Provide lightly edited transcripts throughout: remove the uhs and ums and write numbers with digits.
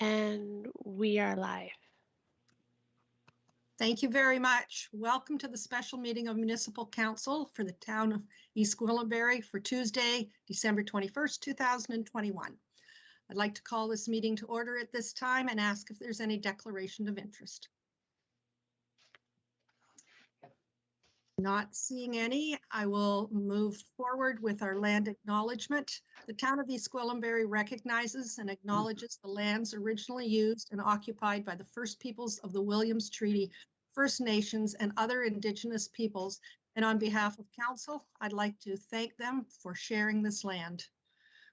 And we are live. Thank you very much. Welcome to the special meeting of Municipal Council for the town of East Gwillimbury for Tuesday, December 21st, 2021. I'd like to call this meeting to order at this time and ask if there's any declaration of interest. Not seeing any, I will move forward with our land acknowledgement. The town of East Gwillimbury recognizes and acknowledges the lands originally used and occupied by the First Peoples of the Williams Treaty, First Nations, and other Indigenous peoples. And on behalf of Council, I'd like to thank them for sharing this land.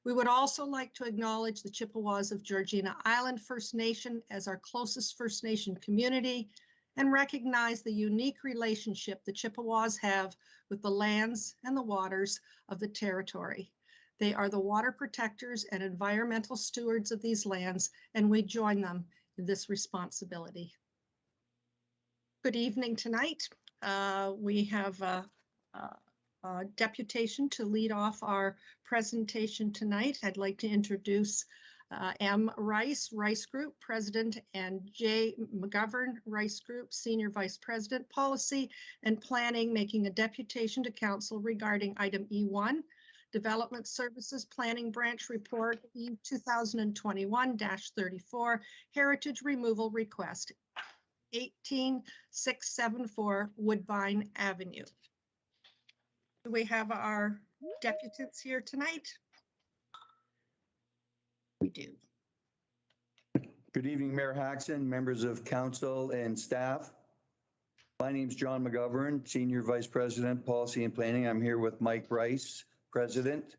We would also like to acknowledge the Chippewas of Georgina Island First Nation as our closest First Nation community, and recognize the unique relationship the Chippewas have with the lands and the waters of the territory. They are the water protectors and environmental stewards of these lands, and we join them in this responsibility. Good evening tonight. We have a deputation to lead off our presentation tonight. I'd like to introduce M. Rice Group, President, and J. McGovern, Rice Group, Senior Vice President, Policy and Planning, making a deputation to Council regarding item E1, Development Services Planning Branch Report E 2021-34, Heritage Removal Request, 18674 Woodbine Avenue. Do we have our deputants here tonight? We do. Good evening, Mayor Haxon, members of council and staff. My name is John McGovern, Senior Vice President, Policy and Planning. I'm here with Mike Rice, President.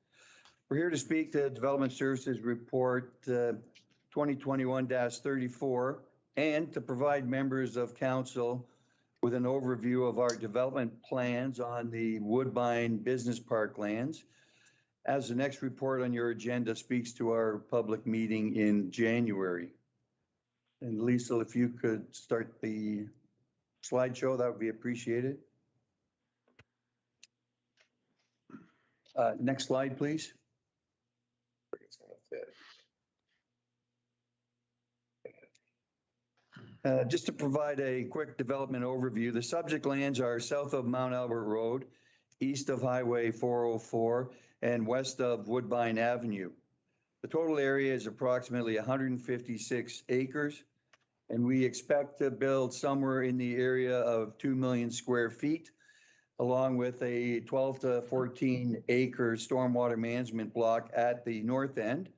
We're here to speak to Development Services Report 2021-34 and to provide members of council with an overview of our development plans on the Woodbine Business Park lands, as the next report on your agenda speaks to our public meeting in January. And Lisa, if you could start the slideshow, that would be appreciated. Next slide, please. It's gonna fit. Just to provide a quick development overview, the subject lands are south of Mount Albert Road, east of Highway 404, and west of Woodbine Avenue. The total area is approximately 156 acres, and we expect to build somewhere in the area of 2 million square feet, along with a 12 to 14 acre stormwater management block at the north end.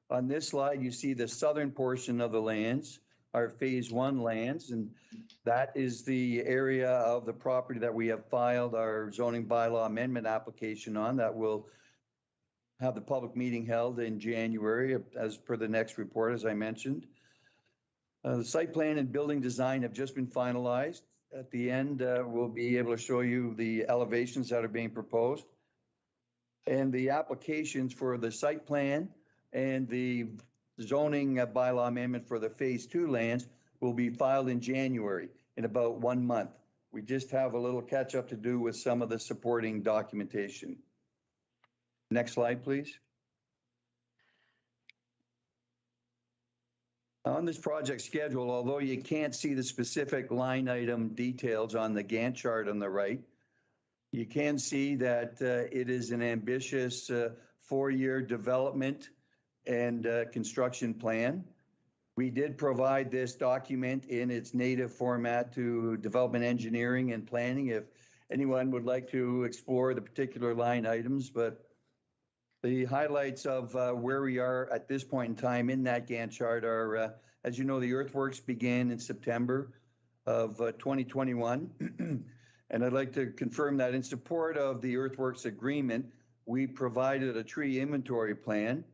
On this slide, you see the southern portion of the lands, our phase 1 lands, and that is the area of the property that we have filed our zoning bylaw amendment application on that will have the public meeting held in January as per the next report, as I mentioned. The site plan and building design have just been finalized. At the end, we'll be able to show you the elevations that are being proposed. And the applications for the site plan and the zoning bylaw amendment for the phase 2 lands will be filed in January in about 1 month. We just have a little catch up to do with some of the supporting documentation. Next slide, please. On this project schedule, although you can't see the specific line item details on the Gantt chart on the right, you can see that it is an ambitious 4-year development and construction plan. We did provide this document in its native format to development engineering and planning if anyone would like to explore the particular line items, but the highlights of where we are at this point in time in that Gantt chart are, as you know, the earthworks began in September of 2021. And I'd like to confirm that in support of the earthworks agreement, we provided a tree inventory plan.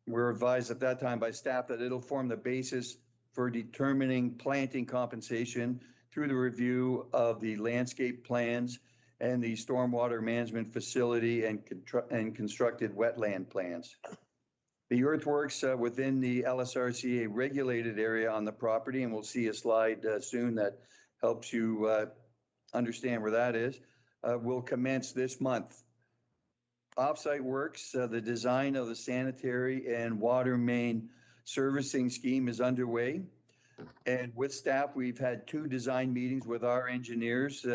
We were advised at that time by staff that it'll form the basis for determining planting compensation through the review of the landscape plans and the stormwater management facility and constructed wetland plans. The earthworks within the LSRCA regulated area on the property, and we'll see a slide soon that helps you understand where that is, will commence this month. Offsite works, the design of the sanitary and water main servicing scheme is underway. And with staff, we've had 2 design meetings with our engineers.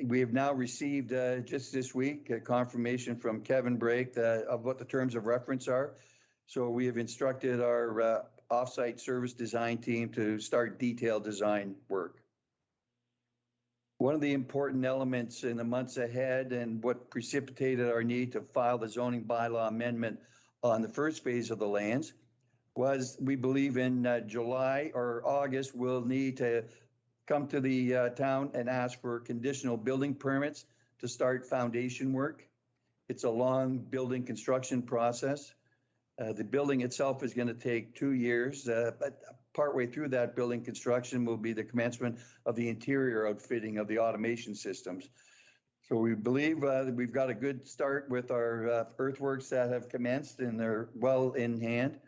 We have now received just this week a confirmation from Kevin Brake of what the terms of reference are. So we have instructed our offsite service design team to start detailed design work. One of the important elements in the months ahead and what precipitated our need to file the zoning bylaw amendment on the first phase of the lands was we believe in July or August, we'll need to come to the town and ask for conditional building permits to start foundation work. It's a long building construction process. The building itself is going to take 2 years, but partway through that building construction will be the commencement of the interior outfitting of the automation systems. So we believe that we've got a good start with our earthworks that have commenced and they're well in hand,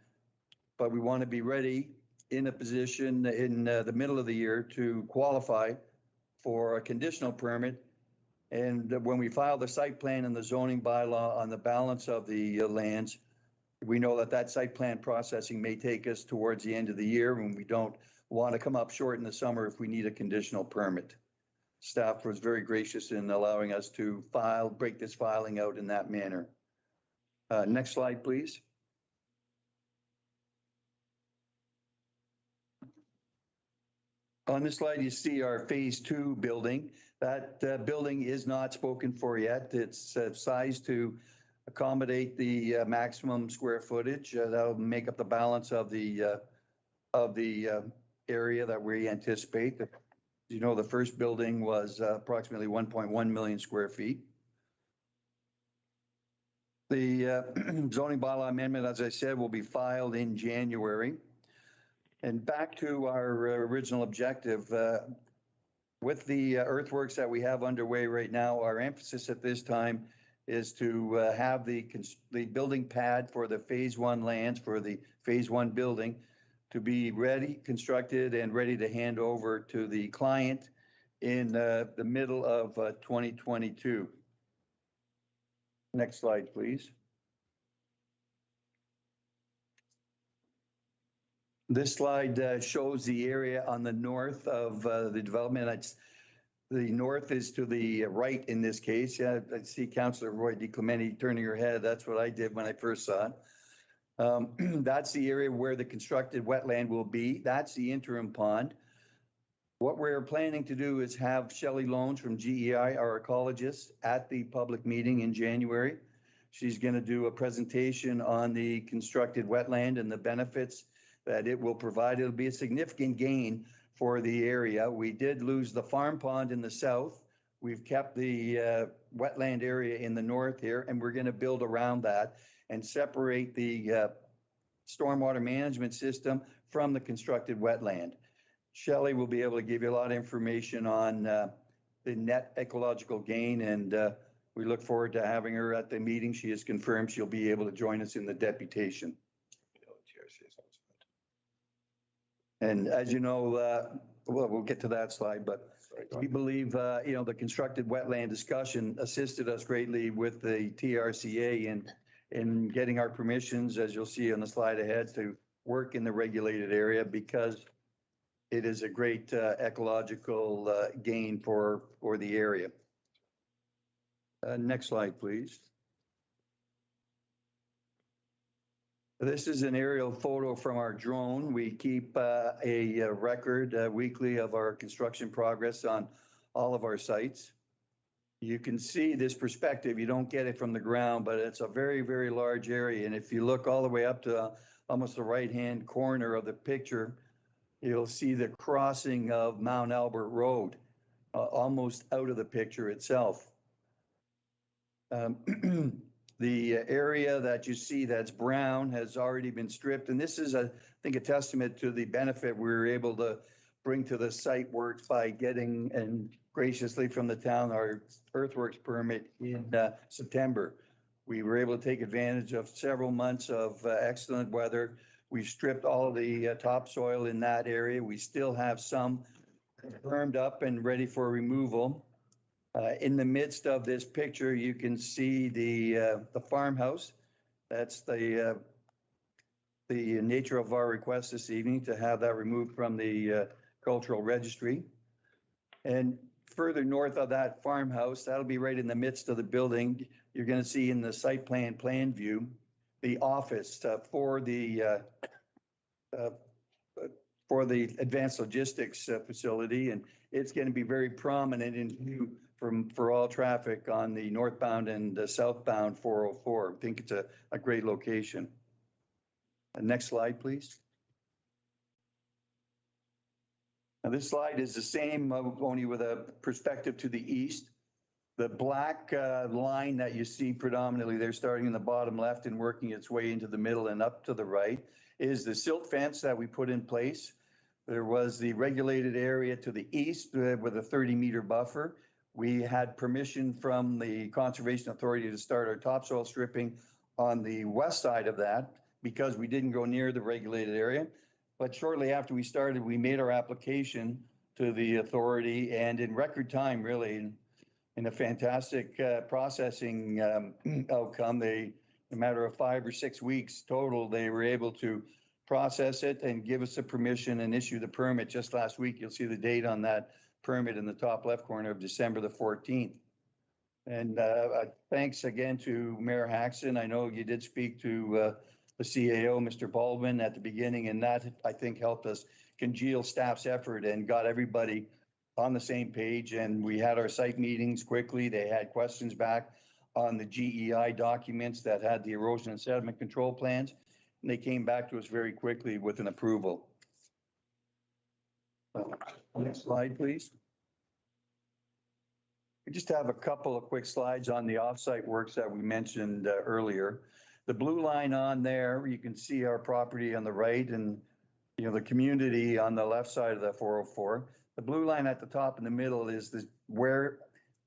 but we want to be ready in a position in the middle of the year to qualify for a conditional permit. And when we file the site plan and the zoning bylaw on the balance of the lands, we know that that site plan processing may take us towards the end of the year when we don't want to come up short in the summer if we need a conditional permit. Staff was very gracious in allowing us to break this filing out in that manner. Next slide, please. On this slide, you see our phase 2 building. That building is not spoken for yet. It's sized to accommodate the maximum square footage. That'll make up the balance of the area that we anticipate. You know, the first building was approximately 1.1 million square feet. The zoning bylaw amendment, as I said, will be filed in January. And back to our original objective, with the earthworks that we have underway right now, our emphasis at this time is to have the building pad for the phase 1 lands for the phase 1 building to be ready, constructed, and ready to hand over to the client in the middle of 2022. Next slide, please. This slide shows the area on the north of the development. The north is to the right in this case. Yeah, I see Councillor Roy DeClemente turning her head. That's what I did when I first saw it. That's the area where the constructed wetland will be. That's the interim pond. What we're planning to do is have Shelley Loans from GEI, our ecologist, at the public meeting in January. She's going to do a presentation on the constructed wetland and the benefits that it will provide. It'll be a significant gain for the area. We did lose the farm pond in the south. We've kept the wetland area in the north here, and we're going to build around that and separate the stormwater management system from the constructed wetland. Shelley will be able to give you a lot of information on the net ecological gain, and we look forward to having her at the meeting. She has confirmed she'll be able to join us in the deputation. And as you know, well, we'll get to that slide, but we believe, the constructed wetland discussion assisted us greatly with the TRCA in getting our permissions, as you'll see on the slide ahead, to work in the regulated area because it is a great ecological gain for the area. Next slide, please. This is an aerial photo from our drone. We keep a record weekly of our construction progress on all of our sites. You can see this perspective. You don't get it from the ground, but it's a very, very large area. And if you look all the way up to almost the right-hand corner of the picture, you'll see the crossing of Mount Albert Road, almost out of the picture itself. The area that you see that's brown has already been stripped. And this is, I think, a testament to the benefit we were able to bring to the site works by getting, and graciously from the town, our earthworks permit in September. We were able to take advantage of several months of excellent weather. We've stripped all the topsoil in that area. We still have some burned up and ready for removal. In the midst of this picture, you can see the farmhouse. That's the the nature of our request this evening to have that removed from the cultural registry. And further north of that farmhouse, that'll be right in the midst of the building. You're going to see in the site plan view, the office for the advanced logistics facility. And it's going to be very prominent in view for all traffic on the northbound and southbound 404. I think it's a great location. Next slide, please. Now this slide is the same, only with a perspective to the east. The black line that you see predominantly there, starting in the bottom left and working its way into the middle and up to the right, is the silt fence that we put in place. There was the regulated area to the east with a 30-meter buffer. We had permission from the Conservation Authority to start our topsoil stripping on the west side of that because we didn't go near the regulated area. But shortly after we started, we made our application to the authority, and in record time, really, in a fantastic processing outcome, in a matter of 5 or 6 weeks total, they were able to process it and give us the permission and issue the permit just last week. You'll see the date on that permit in the top left corner of December the 14th. And thanks again to Mayor Haxton. I know you did speak to the CAO, Mr. Baldwin, at the beginning, and that, I think, helped us congeal staff's effort and got everybody on the same page. And we had our site meetings quickly. They had questions back on the GEI documents that had the erosion and sediment control plans. And they came back to us very quickly with an approval. Next slide, please. We just have a couple of quick slides on the offsite works that we mentioned earlier. The blue line on there, you can see our property on the right and the community on the left side of the 404. The blue line at the top in the middle is where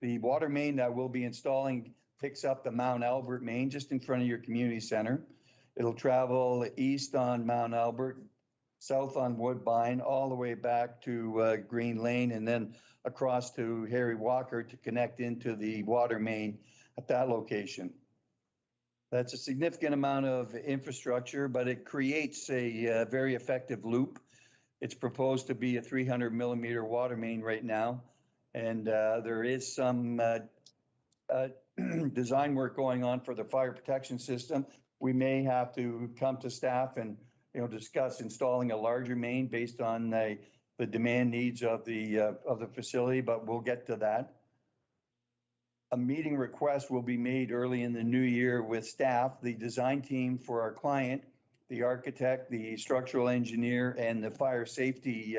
the water main that we'll be installing picks up the Mount Albert main just in front of your community center. It'll travel east on Mount Albert, south on Woodbine, all the way back to Green Lane, and then across to Harry Walker to connect into the water main at that location. That's a significant amount of infrastructure, but it creates a very effective loop. It's proposed to be a 300 millimeter water main right now. And there is some design work going on for the fire protection system. We may have to come to staff and discuss installing a larger main based on the demand needs of the facility, but we'll get to that. A meeting request will be made early in the new year with staff, the design team for our client, the architect, the structural engineer, and the fire safety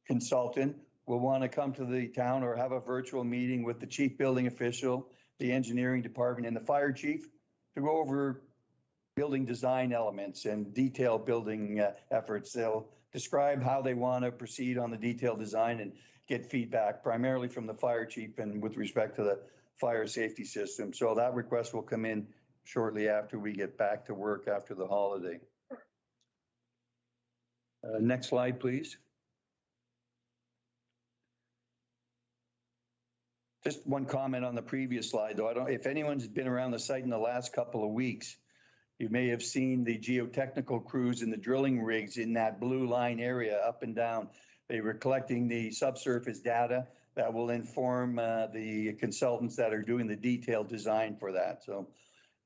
consultant will want to come to the town or have a virtual meeting with the chief building official, the engineering department, and the fire chief to go over building design elements and detailed building efforts. They'll describe how they want to proceed on the detailed design and get feedback primarily from the fire chief and with respect to the fire safety system. So that request will come in shortly after we get back to work after the holiday. Next slide, please. Just one comment on the previous slide, though. If anyone's been around the site in the last couple of weeks, you may have seen the geotechnical crews and the drilling rigs in that blue line area up and down. They were collecting the subsurface data that will inform the consultants that are doing the detailed design for that. So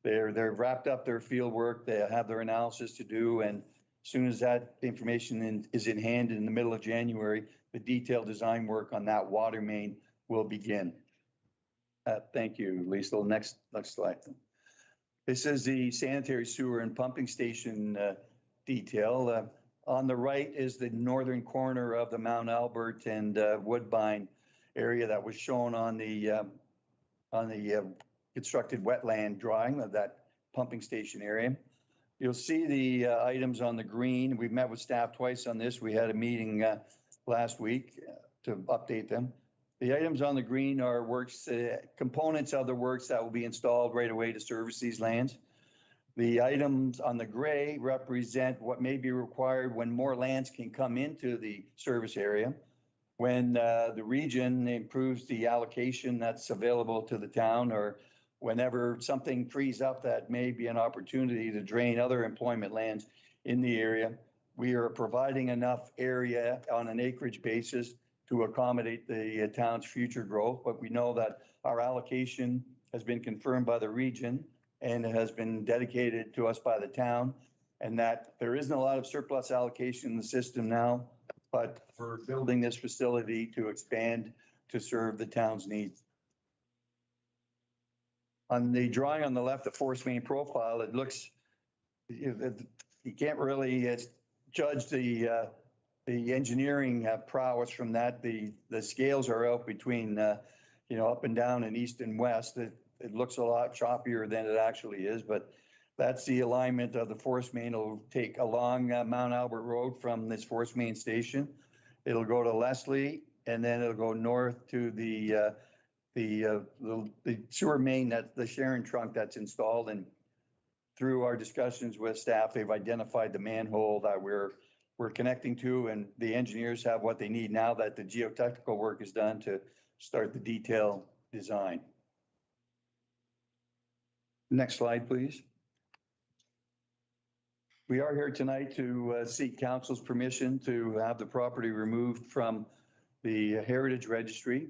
they're wrapped up their field work. They have their analysis to do. And as soon as that information is in hand in the middle of January, the detailed design work on that water main will begin. Thank you, Liesl. Next slide. This is the sanitary sewer and pumping station detail. On the right is the northern corner of the Mount Albert and Woodbine area that was shown on the constructed wetland drawing of that pumping station area. You'll see the items on the green. We've met with staff twice on this. We had a meeting last week to update them. The items on the green are works, components of the works that will be installed right away to service these lands. The items on the gray represent what may be required when more lands can come into the service area, when the region improves the allocation that's available to the town, or whenever something frees up, that may be an opportunity to drain other employment lands in the area. We are providing enough area on an acreage basis to accommodate the town's future growth, but we know that our allocation has been confirmed by the region and it has been dedicated to us by the town, and that there isn't a lot of surplus allocation in the system now, but for building this facility to expand to serve the town's needs. On the drawing on the left, the force main profile, it looks, you can't really judge the engineering prowess from that. The scales are out between, up and down and east and west. It looks a lot choppier than it actually is, but that's the alignment of the force main. It'll take along Mount Albert Road from this force main station. It'll go to Leslie, and then it'll go north to the sewer main, that the Sharon trunk that's installed. And through our discussions with staff, they've identified the manhole that we're connecting to, and the engineers have what they need now that the geotechnical work is done to start the detail design. Next slide, please. We are here tonight to seek council's permission to have the property removed from the Heritage Registry.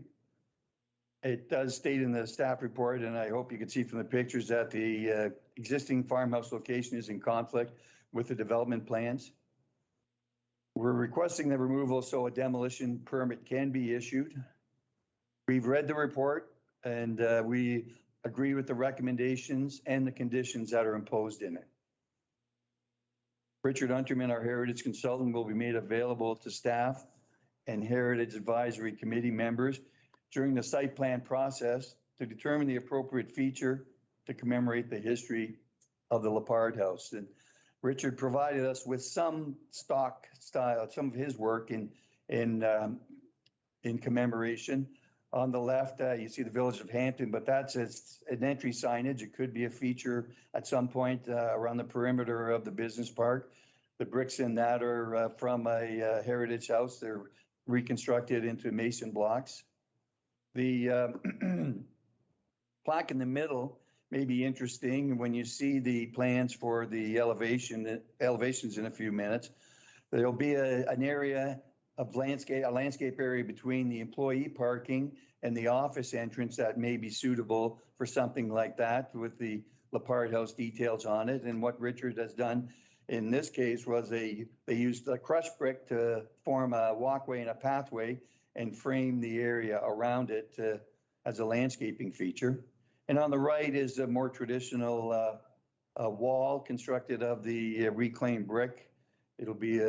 It does state in the staff report, and I hope you can see from the pictures, that the existing farmhouse location is in conflict with the development plans. We're requesting the removal so a demolition permit can be issued. We've read the report, and we agree with the recommendations and the conditions that are imposed in it. Richard Unterman, our Heritage consultant, will be made available to staff and Heritage Advisory Committee members during the site plan process to determine the appropriate feature to commemorate the history of the Lepard House. And Richard provided us with some stock style, some of his work in commemoration. On the left, you see the Village of Hampton, but that's an entry signage. It could be a feature at some point around the perimeter of the business park. The bricks in that are from a heritage house. They're reconstructed into mason blocks. The plaque in the middle may be interesting when you see the plans for the elevations in a few minutes. There'll be an area of a landscape area between the employee parking and the office entrance that may be suitable for something like that, with the Lepard House details on it. And what Richard has done in this case was they used a crushed brick to form a walkway and a pathway and frame the area around it as a landscaping feature. And on the right is a more traditional wall constructed of the reclaimed brick. It'll be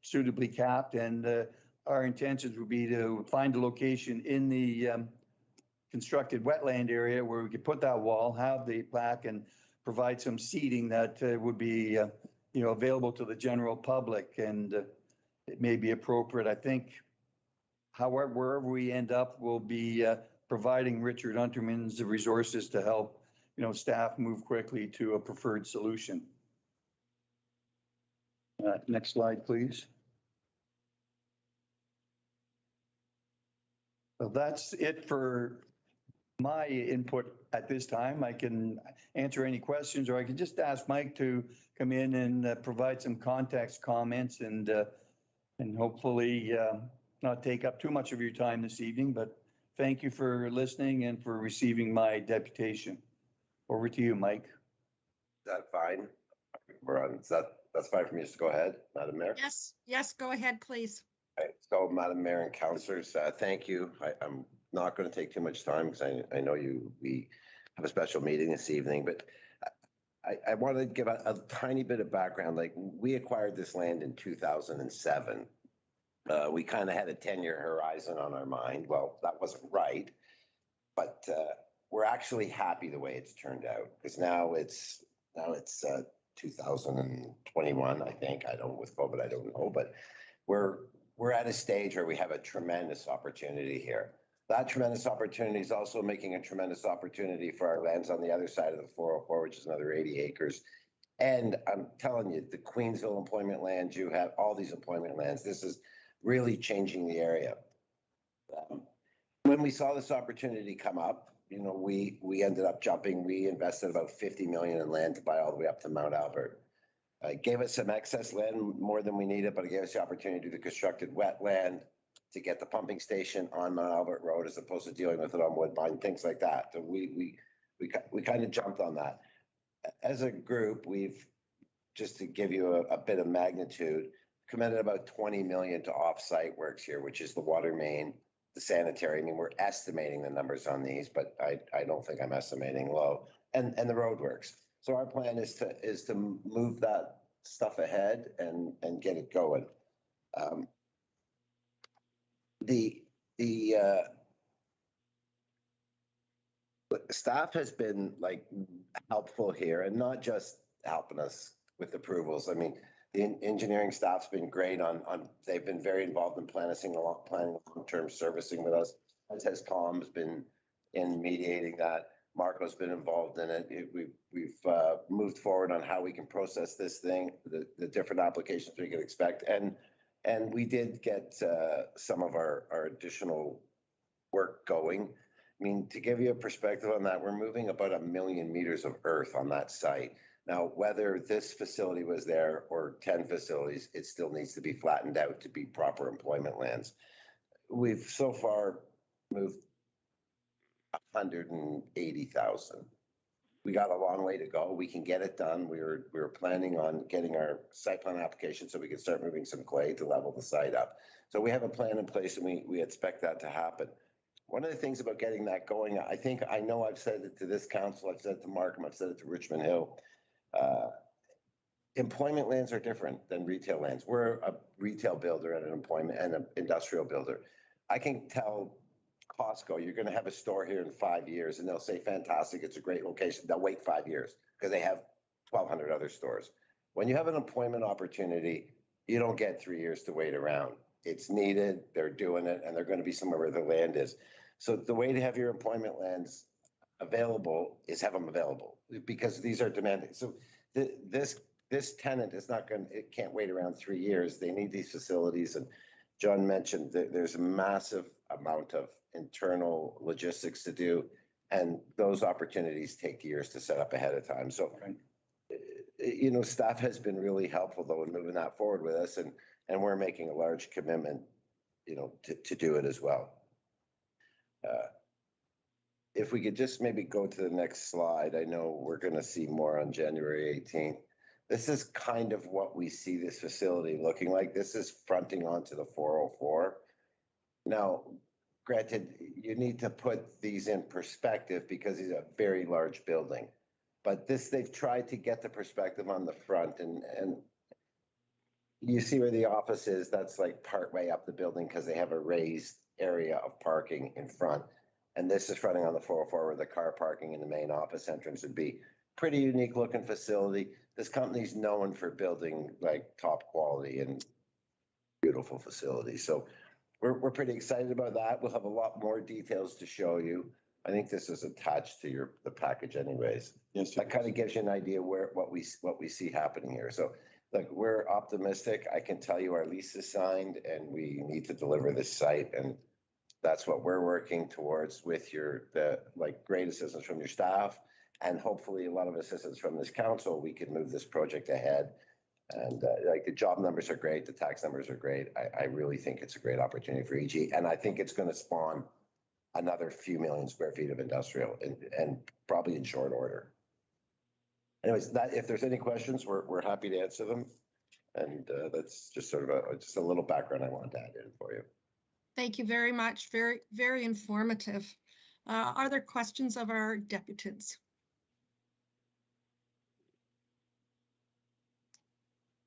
suitably capped, and our intentions would be to find a location in the constructed wetland area where we could put that wall, have the plaque, and provide some seating that would be available to the general public. And it may be appropriate, I think, however, wherever we end up, we'll be providing Richard Unterman's resources to help staff move quickly to a preferred solution. Next slide, please. So that's it for my input at this time. I can answer any questions, or I can just ask Mike to come in and provide some context comments, and hopefully not take up too much of your time this evening. But thank you for listening and for receiving my deputation. Over to you, Mike. Is that fine? We're on. That's fine for me just to go ahead, Madam Mayor? Yes, go ahead, please. Right. So, Madam Mayor and councillors, thank you. I'm not going to take too much time because I know we have a special meeting this evening, but I want to give a tiny bit of background. Like, we acquired this land in 2007. We kind of had a 10-year horizon on our mind. Well, that wasn't right, but we're actually happy the way it's turned out, because now it's 2021, I think. I don't, with COVID, I don't know, but we're at a stage where we have a tremendous opportunity here. That tremendous opportunity is also making a tremendous opportunity for our lands on the other side of the 404, which is another 80 acres. And I'm telling you, the Queensville employment lands, you have all these employment lands. This is really changing the area. When we saw this opportunity come up, we ended up jumping, we invested about 50 million in land to buy all the way up to Mount Albert. It gave us some excess land, more than we needed, but it gave us the opportunity to do the constructed wetland, to get the pumping station on Mount Albert Road as opposed to dealing with it on Woodbine, things like that. So we kind of jumped on that. As a group, we've, just to give you a bit of magnitude, committed about 20 million to off-site works here, which is the water main, the sanitary. I mean, we're estimating the numbers on these, but I don't think I'm estimating low, and the road works. So our plan is to move that stuff ahead and get it going. The staff has been like helpful here, and not just helping us with approvals. I mean, the engineering staff's been great they've been very involved in planning long-term servicing with us, as has Tom's been in mediating that. Marco's been involved in it. We've moved forward on how we can process this thing, the different applications we could expect. And we did get some of our additional work going. I mean, to give you a perspective on that, we're moving about 1 million meters of earth on that site. Now, whether this facility was there or 10 facilities, it still needs to be flattened out to be proper employment lands. We've so far moved 180,000. We got a long way to go. We can get it done. We were planning on getting our site plan application so we can start moving some clay to level the site up. So we have a plan in place, and we expect that to happen. One of the things about getting that going, I know I've said it to this council, I've said it to Markham, I've said it to Richmond Hill. Employment lands are different than retail lands. We're a retail builder and an employment and an industrial builder. I can tell Costco, you're going to have a store here in 5 years, and they'll say, fantastic, it's a great location. They'll wait 5 years because they have 1,200 other stores. When you have an employment opportunity, you don't get 3 years to wait around. It's needed, they're doing it, and they're going to be somewhere where the land is. So the way to have your employment lands available is have them available, because these are demanding. So this tenant is not going, it can't wait around 3 years. They need these facilities. And John mentioned that there's a massive amount of internal logistics to do, and those opportunities take years to set up ahead of time. So, staff has been really helpful though in moving that forward with us, and we're making a large commitment, to do it as well. If we could just maybe go to the next slide. I know we're going to see more on January 18th. This is kind of what we see this facility looking like. This is fronting onto the 404. Now, granted, you need to put these in perspective because it's a very large building. But they've tried to get the perspective on the front, and you see where the office is. That's like partway up the building because they have a raised area of parking in front. And this is fronting on the 404 where the car parking in the main office entrance would be. Pretty unique looking facility. This company's known for building like top quality and beautiful facilities. So we're pretty excited about that. We'll have a lot more details to show you. I think this is attached to the package anyways. Yes, that kind of gives you an idea what we see happening here. So look, we're optimistic. I can tell you our lease is signed and we need to deliver this site, and that's what we're working towards with the great assistance from your staff, and hopefully a lot of assistance from this council. We can move this project ahead. And the job numbers are great, the tax numbers are great. I really think it's a great opportunity for EG, and I think it's going to spawn another few million square feet of industrial, and probably in short order. Anyways, if there's any questions, we're happy to answer them. And that's just sort of just a little background I wanted to add in for you. Thank you very much. Very, very informative. Are there questions of our deputies?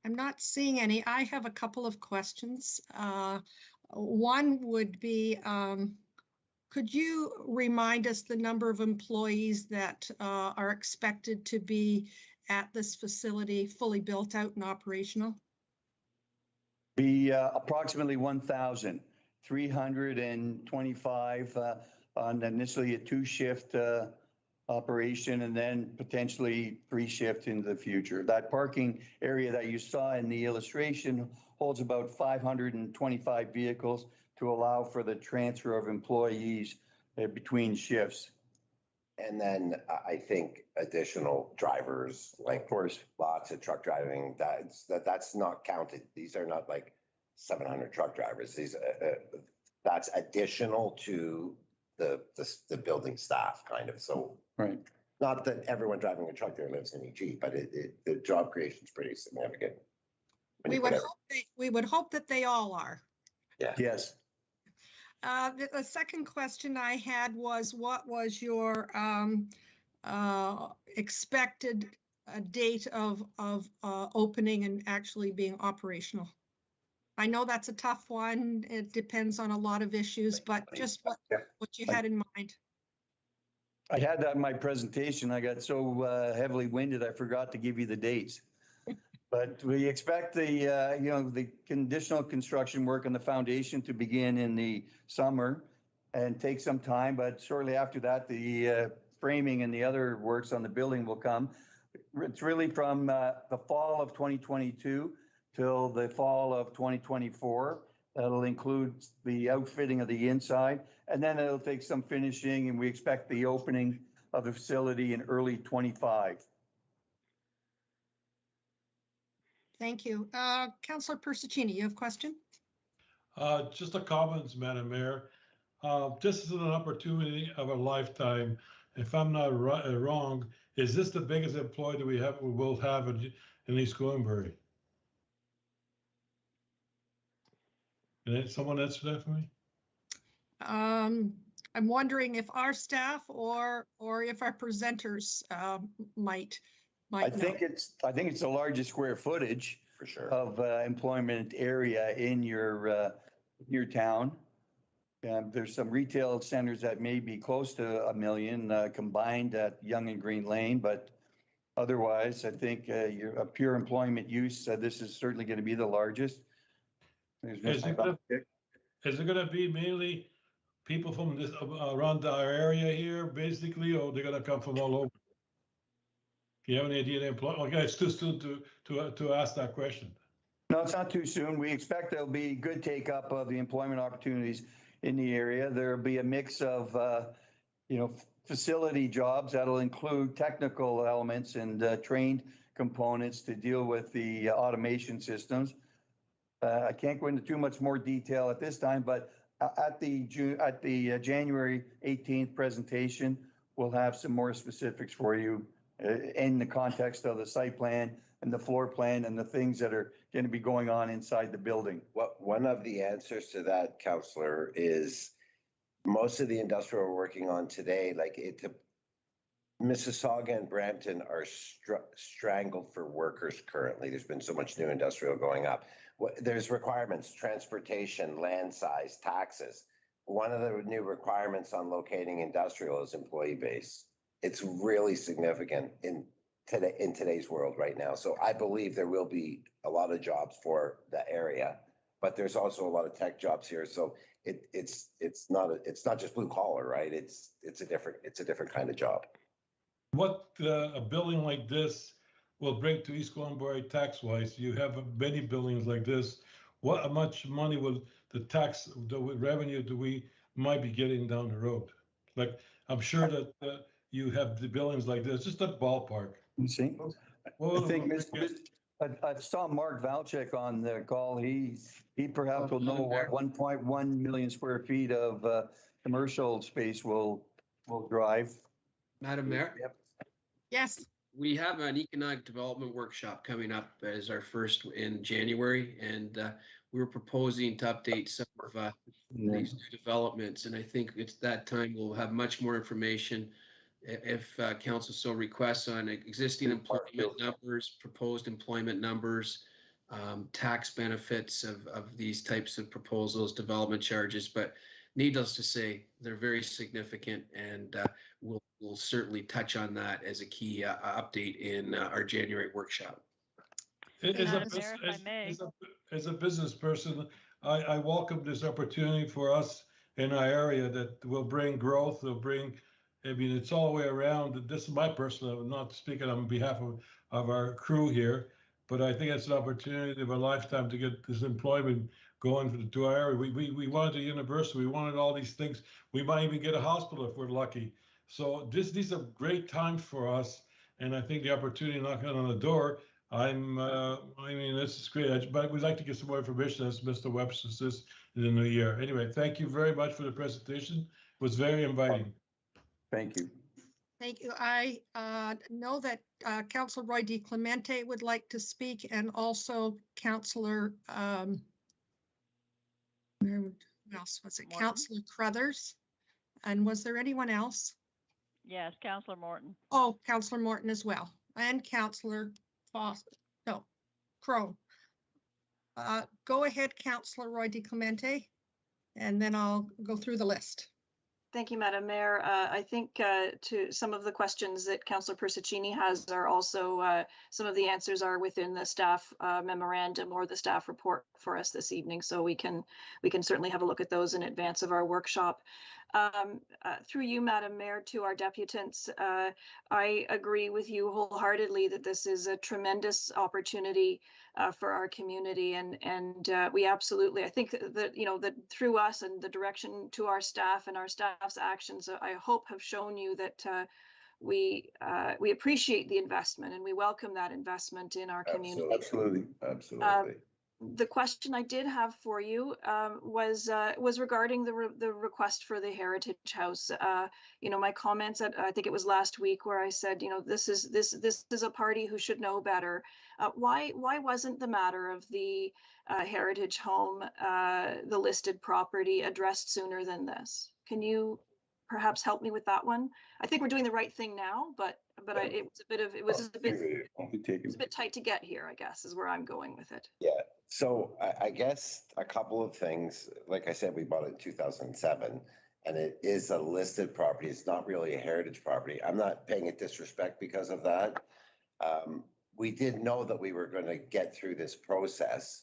I'm not seeing any. I have a couple of questions. One would be, could you remind us the number of employees that are expected to be at this facility fully built out and operational? Be approximately 1,325 on initially a 2-shift operation, and then potentially 3-shift into the future. That parking area that you saw in the illustration holds about 525 vehicles to allow for the transfer of employees between shifts. And then I think additional drivers, like Of course. lots of truck driving, that's not counted. These are not like 700 truck drivers. That's additional to the building staff kind of. So Right. not that everyone driving a truck there lives in EG, but the job creation is pretty significant. We would hope that they all are. Yeah. Yes. The second question I had was, what was your expected date of opening and actually being operational? I know that's a tough one. It depends on a lot of issues, but just what you had in mind. I had that in my presentation. I got so heavily winded, I forgot to give you the dates. But we expect the conditional construction work on the foundation to begin in the summer and take some time, but shortly after that, the framing and the other works on the building will come. It's really from the fall of 2022 till the fall of 2024. That'll include the outfitting of the inside, and then it'll take some finishing, and we expect the opening of the facility in early 25. Thank you. Councillor Persicini, you have a question? Just a comment, Madam Mayor. This is an opportunity of a lifetime. If I'm not wrong, is this the biggest employee that we will have in East Gwillimbury? Can someone answer that for me? I'm wondering if our staff or if our presenters might I know. think it's the largest square footage For sure. of employment area in your town. There's some retail centers that may be close to 1 million combined at Yonge and Green Lane, but otherwise, I think you're a pure employment use. This is certainly going to be the largest. Is it going to be mainly people from this around our area here, basically, or they're going to come from all over? Do you have any idea? Okay, it's too soon to ask that question. No, it's not too soon. We expect there'll be good take up of the employment opportunities in the area. There'll be a mix of, facility jobs that'll include technical elements and trained components to deal with the automation systems. I can't go into too much more detail at this time, but at the January 18th presentation, we'll have some more specifics for you in the context of the site plan and the floor plan and the things that are going to be going on inside the building. One of the answers to that, Councillor, is most of the industrial we're working on today, like Mississauga and Brampton are strangled for workers currently. There's been so much new industrial going up. There's requirements, transportation, land size, taxes. One of the new requirements on locating industrial is employee base. It's really significant in today's world right now. So I believe there will be a lot of jobs for the area, but there's also a lot of tech jobs here. So it's not just blue collar, right? It's a different kind of job. What a building like this will bring to East Gwillimbury tax-wise? You have many buildings like this. How much money will the revenue might be getting down the road? Like, I'm sure that you have the buildings like this, just a ballpark. You see? Well, I think I saw Mark Valchek on the call. He perhaps will know what 1.1 million square feet of commercial space will drive. Madam Mayor? Yep. Yes. We have an economic development workshop coming up as our first in January, and we were proposing to update some of these new developments. And I think it's that time we'll have much more information if council so requests on existing employment numbers, proposed employment numbers, tax benefits of these types of proposals, development charges. But needless to say, they're very significant, and we'll certainly touch on that as a key update in our January workshop. As a business person, I welcome this opportunity for us in our area that will bring growth, it's all the way around. This is my personal, I'm not speaking on behalf of our crew here, but I think it's an opportunity of a lifetime to get this employment going to our area. We wanted a university, we wanted all these things. We might even get a hospital if we're lucky. So these are great times for us. And I think the opportunity knocking on the door, I mean, this is great. But we'd like to get some more information, as Mr. Webster says, in the new year. Anyway, thank you very much for the presentation. It was very inviting. Thank you. Thank you. I know that Councillor Roy DiClemente would like to speak, and also Councillor, who else was it? Morton? Councillor Crothers. And was there anyone else? Yes, Councillor Morton. Oh, Councillor Morton as well, and Councillor Crow. Go ahead, Councillor Roy DiClemente, and then I'll go through the list. Thank you, Madam Mayor. I think to some of the questions that Councillor Persichini has are also, some of the answers are within the staff memorandum or the staff report for us this evening. So we can certainly have a look at those in advance of our workshop. Through you, Madam Mayor, to our deputants, I agree with you wholeheartedly that this is a tremendous opportunity for our community, and we absolutely, I think that, you know, that through us and the direction to our staff and our staff's actions, I hope have shown you that we appreciate the investment and we welcome that investment in our community. Absolutely, absolutely. The question I did have for you was regarding the request for the Heritage House. You know, my comments at, I think it was last week, where I said, you know, this is a party who should know better. Why wasn't the matter of the Heritage Home, the listed property, addressed sooner than this? Can you perhaps help me with that one? I think we're doing the right thing now, but it was a bit tight to get here, I guess, is where I'm going with it. Yeah. So I guess a couple of things. Like I said, we bought it in 2007, and it is a listed property. It's not really a heritage property. I'm not paying it disrespect because of that. We did know that we were going to get through this process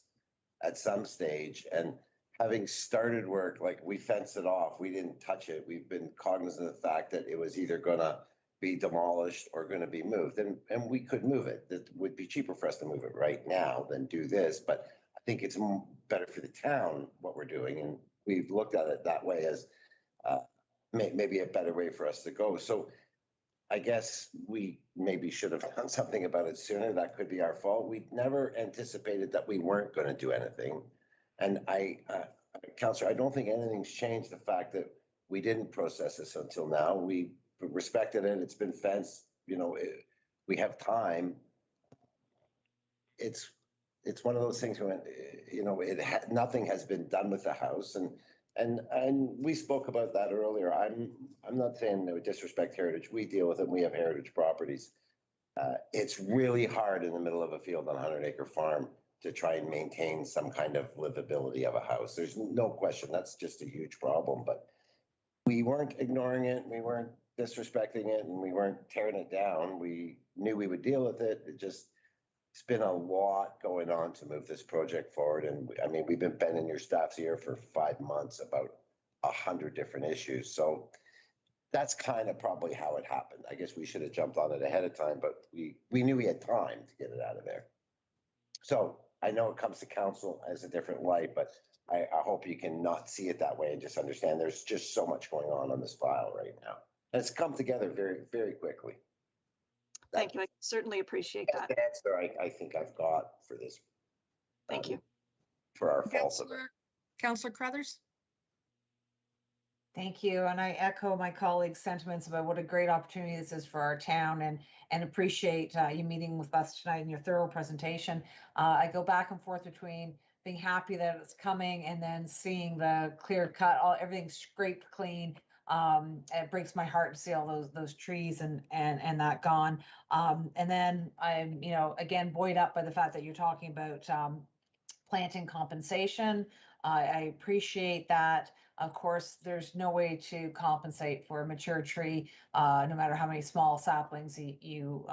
at some stage, and having started work, like, we fenced it off. We didn't touch it. We've been cognizant of the fact that it was either going to be demolished or going to be moved, and we could move it. It would be cheaper for us to move it right now than do this, but I think it's better for the town what we're doing, and we've looked at it that way as maybe a better way for us to go. So I guess we maybe should have done something about it sooner. That could be our fault. We never anticipated that we weren't going to do anything. And Councillor, I don't think anything's changed the fact that we didn't process this until now. We respected it. It's been fenced. You know, we have time. It's one of those things when, you know, nothing has been done with the house, and we spoke about that earlier. I'm not saying that we disrespect heritage. We deal with it. We have heritage properties. It's really hard in the middle of a field on a 100-acre farm to try and maintain some kind of livability of a house. There's no question. That's just a huge problem, but we weren't ignoring it. We weren't disrespecting it, and we weren't tearing it down. We knew we would deal with it. It's been a lot going on to move this project forward. And I mean, we've been bending your staff's ear for 5 months about 100 different issues. So that's kind of probably how it happened. I guess we should have jumped on it ahead of time, but we knew we had time to get it out of there. So I know it comes to council as a different light, but I hope you can not see it that way and just understand there's just so much going on this file right now. And it's come together very, very quickly. Thank you. I certainly appreciate that. That's the answer I think I've got for this. Thank you. For our fault of it. Councillor Crothers. Thank you. And I echo my colleagues' sentiments about what a great opportunity this is for our town, and appreciate you meeting with us tonight and your thorough presentation. I go back and forth between being happy that it's coming and then seeing the clear cut, everything scraped clean. It breaks my heart to see all those trees and that gone. And then I'm, you know, again, buoyed up by the fact that you're talking about planting compensation. I appreciate that. Of course, there's no way to compensate for a mature tree, no matter how many small saplings you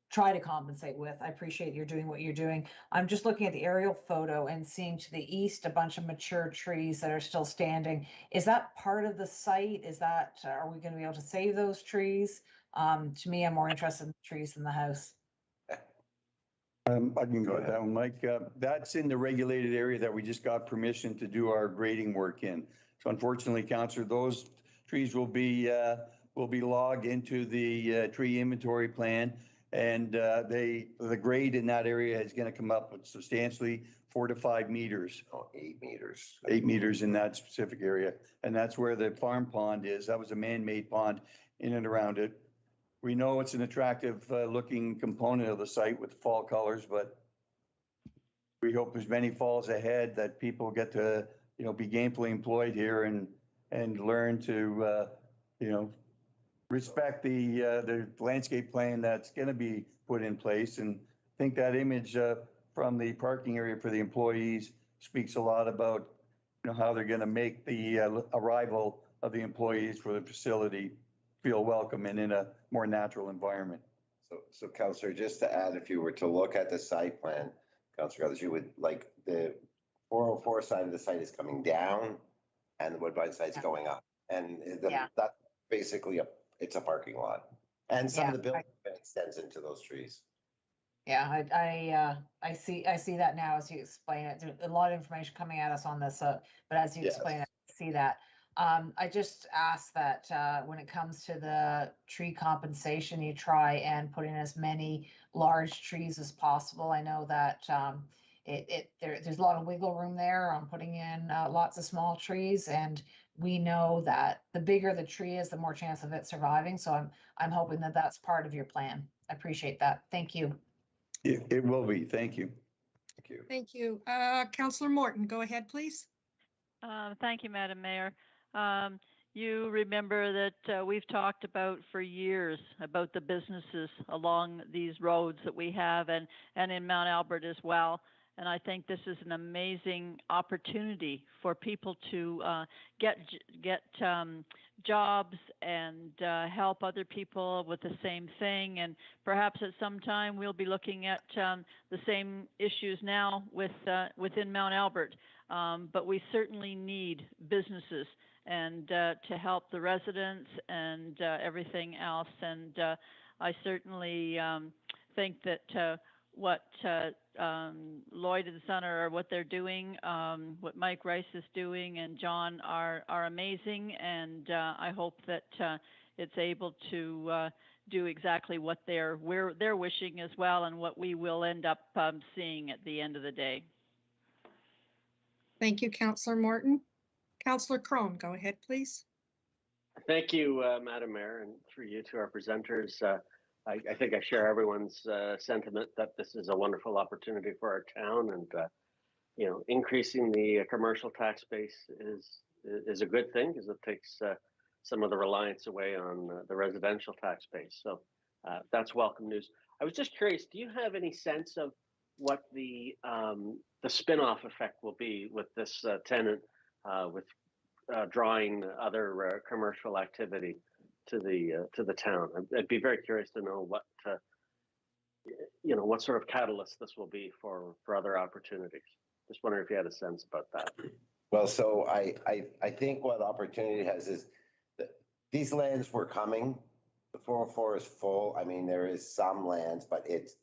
try to compensate with. I appreciate you're doing what you're doing. I'm just looking at the aerial photo and seeing to the east a bunch of mature trees that are still standing. Is that part of the site? Is that, are we going to be able to save those trees? To me, I'm more interested in the trees than the house. I can go with that one, Mike. That's in the regulated area that we just got permission to do our grading work in. So unfortunately, Councillor, those trees will be logged into the tree inventory plan. And the grade in that area is going to come up substantially 4 to 5 meters. Oh, 8 meters. 8 meters in that specific area. And that's where the farm pond is. That was a man-made pond in and around it. We know it's an attractive looking component of the site with fall colors, but we hope there's many falls ahead that people get to, be gainfully employed here and learn to, respect the landscape plan that's going to be put in place. And I think that image from the parking area for the employees speaks a lot about, how they're going to make the arrival of the employees for the facility feel welcome and in a more natural environment. So Councillor, just to add, if you were to look at the site plan, Councillor Brothers, you would like the 404 side of the site is coming down and the Woodbine side's going up. And that's basically it's a parking lot. And some of the building extends into those trees. Yeah, I see that now as you explain it. There's a lot of information coming at us on this, but as you explain it, I see that. I just ask that when it comes to the tree compensation, you try and put in as many large trees as possible. I know that there's a lot of wiggle room there on putting in lots of small trees, and we know that the bigger the tree is, the more chance of it surviving. So I'm hoping that that's part of your plan. I appreciate that. Thank you. It will be. Thank you. Thank you. Thank you. Councillor Morton, go ahead, please. Thank you, Madam Mayor. You remember that we've talked about for years about the businesses along these roads that we have and in Mount Albert as well. And I think this is an amazing opportunity for people to get jobs and help other people with the same thing. And perhaps at some time we'll be looking at the same issues now within Mount Albert. But we certainly need businesses and to help the residents and everything else. And I certainly think that what Lloyd and Son or what they're doing, what Mike Rice is doing and John are amazing. And I hope that it's able to do exactly what they're wishing as well, and what we will end up seeing at the end of the day. Thank you, Councillor Morton. Councillor Crone, go ahead, please. Thank you, Madam Mayor, and through you to our presenters. I think I share everyone's sentiment that this is a wonderful opportunity for our town, and increasing the commercial tax base is a good thing because it takes some of the reliance away on the residential tax base. So that's welcome news. I was just curious, do you have any sense of what the spin-off effect will be with this tenant with drawing other commercial activity to the town? I'd be very curious to know what sort of catalyst this will be for other opportunities. Just wondering if you had a sense about that. Well, so I think what opportunity has is that these lands were coming. The 404 is full. I mean, there is some lands, but it's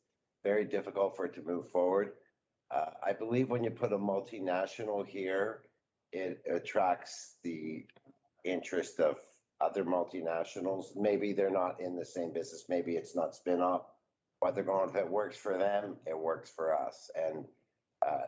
very difficult for it to move forward. I believe when you put a multinational here, it attracts the interest of other multinationals. Maybe they're not in the same business. Maybe it's not spin-off. What they're going, if it works for them, it works for us. And I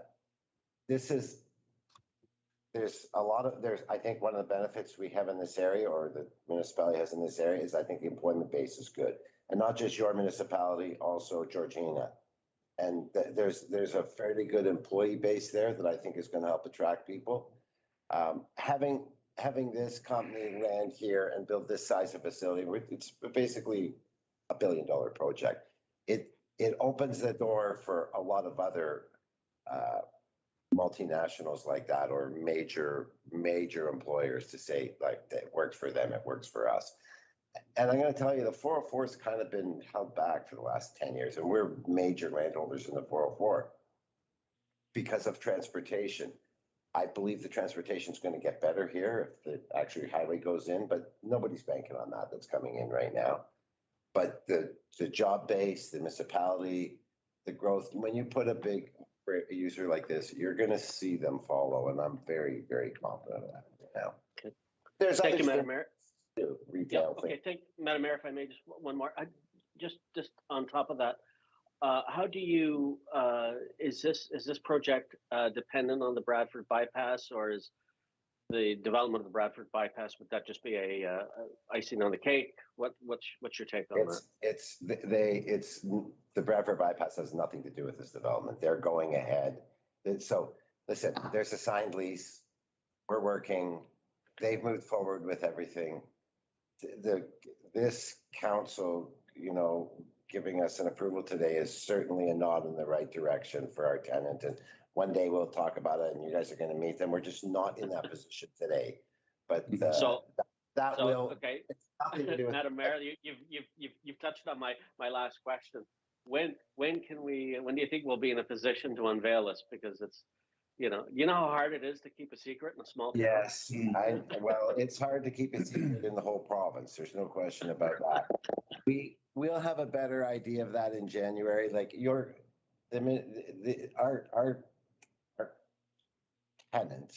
think one of the benefits we have in this area, or the municipality has in this area, is I think the employment base is good. And not just your municipality, also Georgina. And there's a fairly good employee base there that I think is going to help attract people. Having this company land here and build this size of facility, it's basically $1 billion project. It opens the door for a lot of other multinationals like that, or major employers to say, like, that works for them, it works for us. And I'm going to tell you, the 404 has kind of been held back for the last 10 years, and we're major landholders in the 404 because of transportation. I believe the transportation is going to get better here if the actual highway goes in, but nobody's banking on that. That's coming in right now. But the job base, the municipality, the growth, when you put a big user like this, you're going to see them follow. And I'm very, very confident of that right now. Okay. There's Thank other you, Madam Mayor. do Yeah, retail okay, thing. thank, Madam Mayor, if I may, just one more, just on top of that, how do you, is this project dependent on the Bradford bypass, or is the development of the Bradford bypass, would that just be a icing on the cake? What's your take on that? It's the Bradford bypass has nothing to do with this development. They're going ahead. So listen, there's a signed lease. We're working. They've moved forward with everything. This council, giving us an approval today is certainly a nod in the right direction for our tenant. And one day we'll talk about it and you guys are going to meet them. We're just not in that position today. But that will. Okay. It's nothing to do with Madam Mayor, you've touched on my last question. When do you think we'll be in a position to unveil this? Because it's, you know how hard it is to keep a secret in a small town. Yes, well, it's hard to keep it secret in the whole province. There's no question about that. We'll have a better idea of that in January. Like our tenant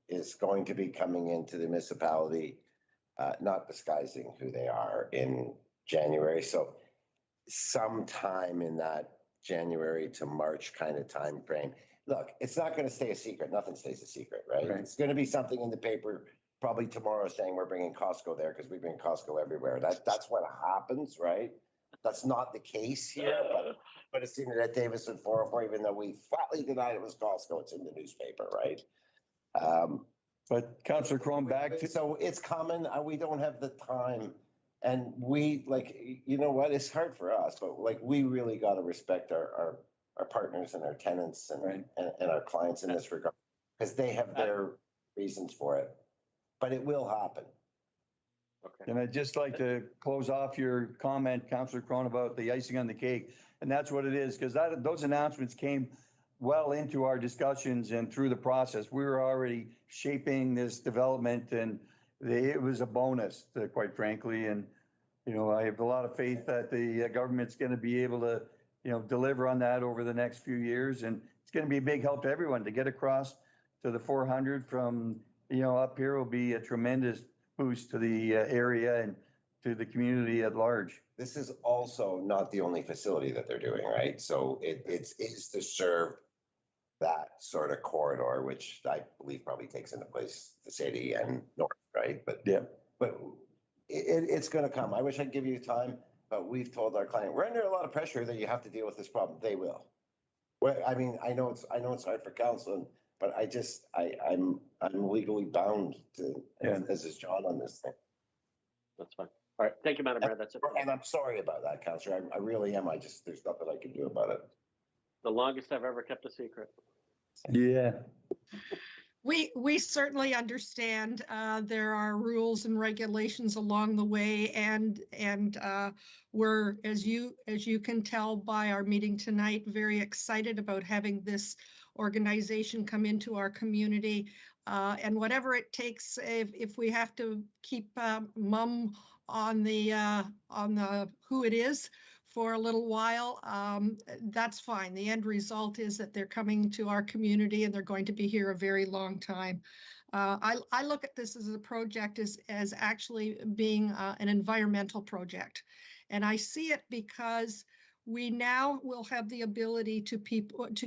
is going to be coming into the municipality, not disguising who they are in January. So sometime in that January to March kind of time frame. Look, it's not going to stay a secret. Nothing stays a secret, right? It's going to be something in the paper probably tomorrow saying we're bringing Costco there because we bring Costco everywhere. That's what happens, right? That's not the case here, but it's seen it at Davison 404, even though we flatly denied it was Costco. It's in the newspaper, right? But Councillor Crone, back to. So it's coming. We don't have the time. And we you know what? It's hard for us, but we really got to respect our partners and our tenants and our clients in this regard, because they have their reasons for it. But it will happen. Okay. And I'd just like to close off your comment, Councillor Crone, about the icing on the cake. And that's what it is, because those announcements came well into our discussions and through the process. We were already shaping this development, and it was a bonus, quite frankly. And, I have a lot of faith that the government's going to be able to, deliver on that over the next few years. And it's going to be a big help to everyone to get across to the 400 from, up here will be a tremendous boost to the area and to the community at large. This is also not the only facility that they're doing, right? So it is to serve that sort of corridor, which I believe probably takes into place the city and north, right? But it's going to come. I wish I'd give you time, but we've told our client we're under a lot of pressure that you have to deal with this problem. They will. Well, I mean, I know it's hard for council, but I'm legally bound to, as is John on this thing. That's fine. All right. Thank you, Madam Mayor. That's it. And I'm sorry about that, Councillor. I really am. There's nothing I can do about it. The longest I've ever kept a secret. Yeah. We certainly understand there are rules and regulations along the way, and we're, as you can tell by our meeting tonight, very excited about having this organization come into our community, and whatever it takes, if we have to keep mum on the who it is for a little while, that's fine. The end result is that they're coming to our community and they're going to be here a very long time. I look at this as a project as actually being an environmental project. And I see it because we now will have the ability to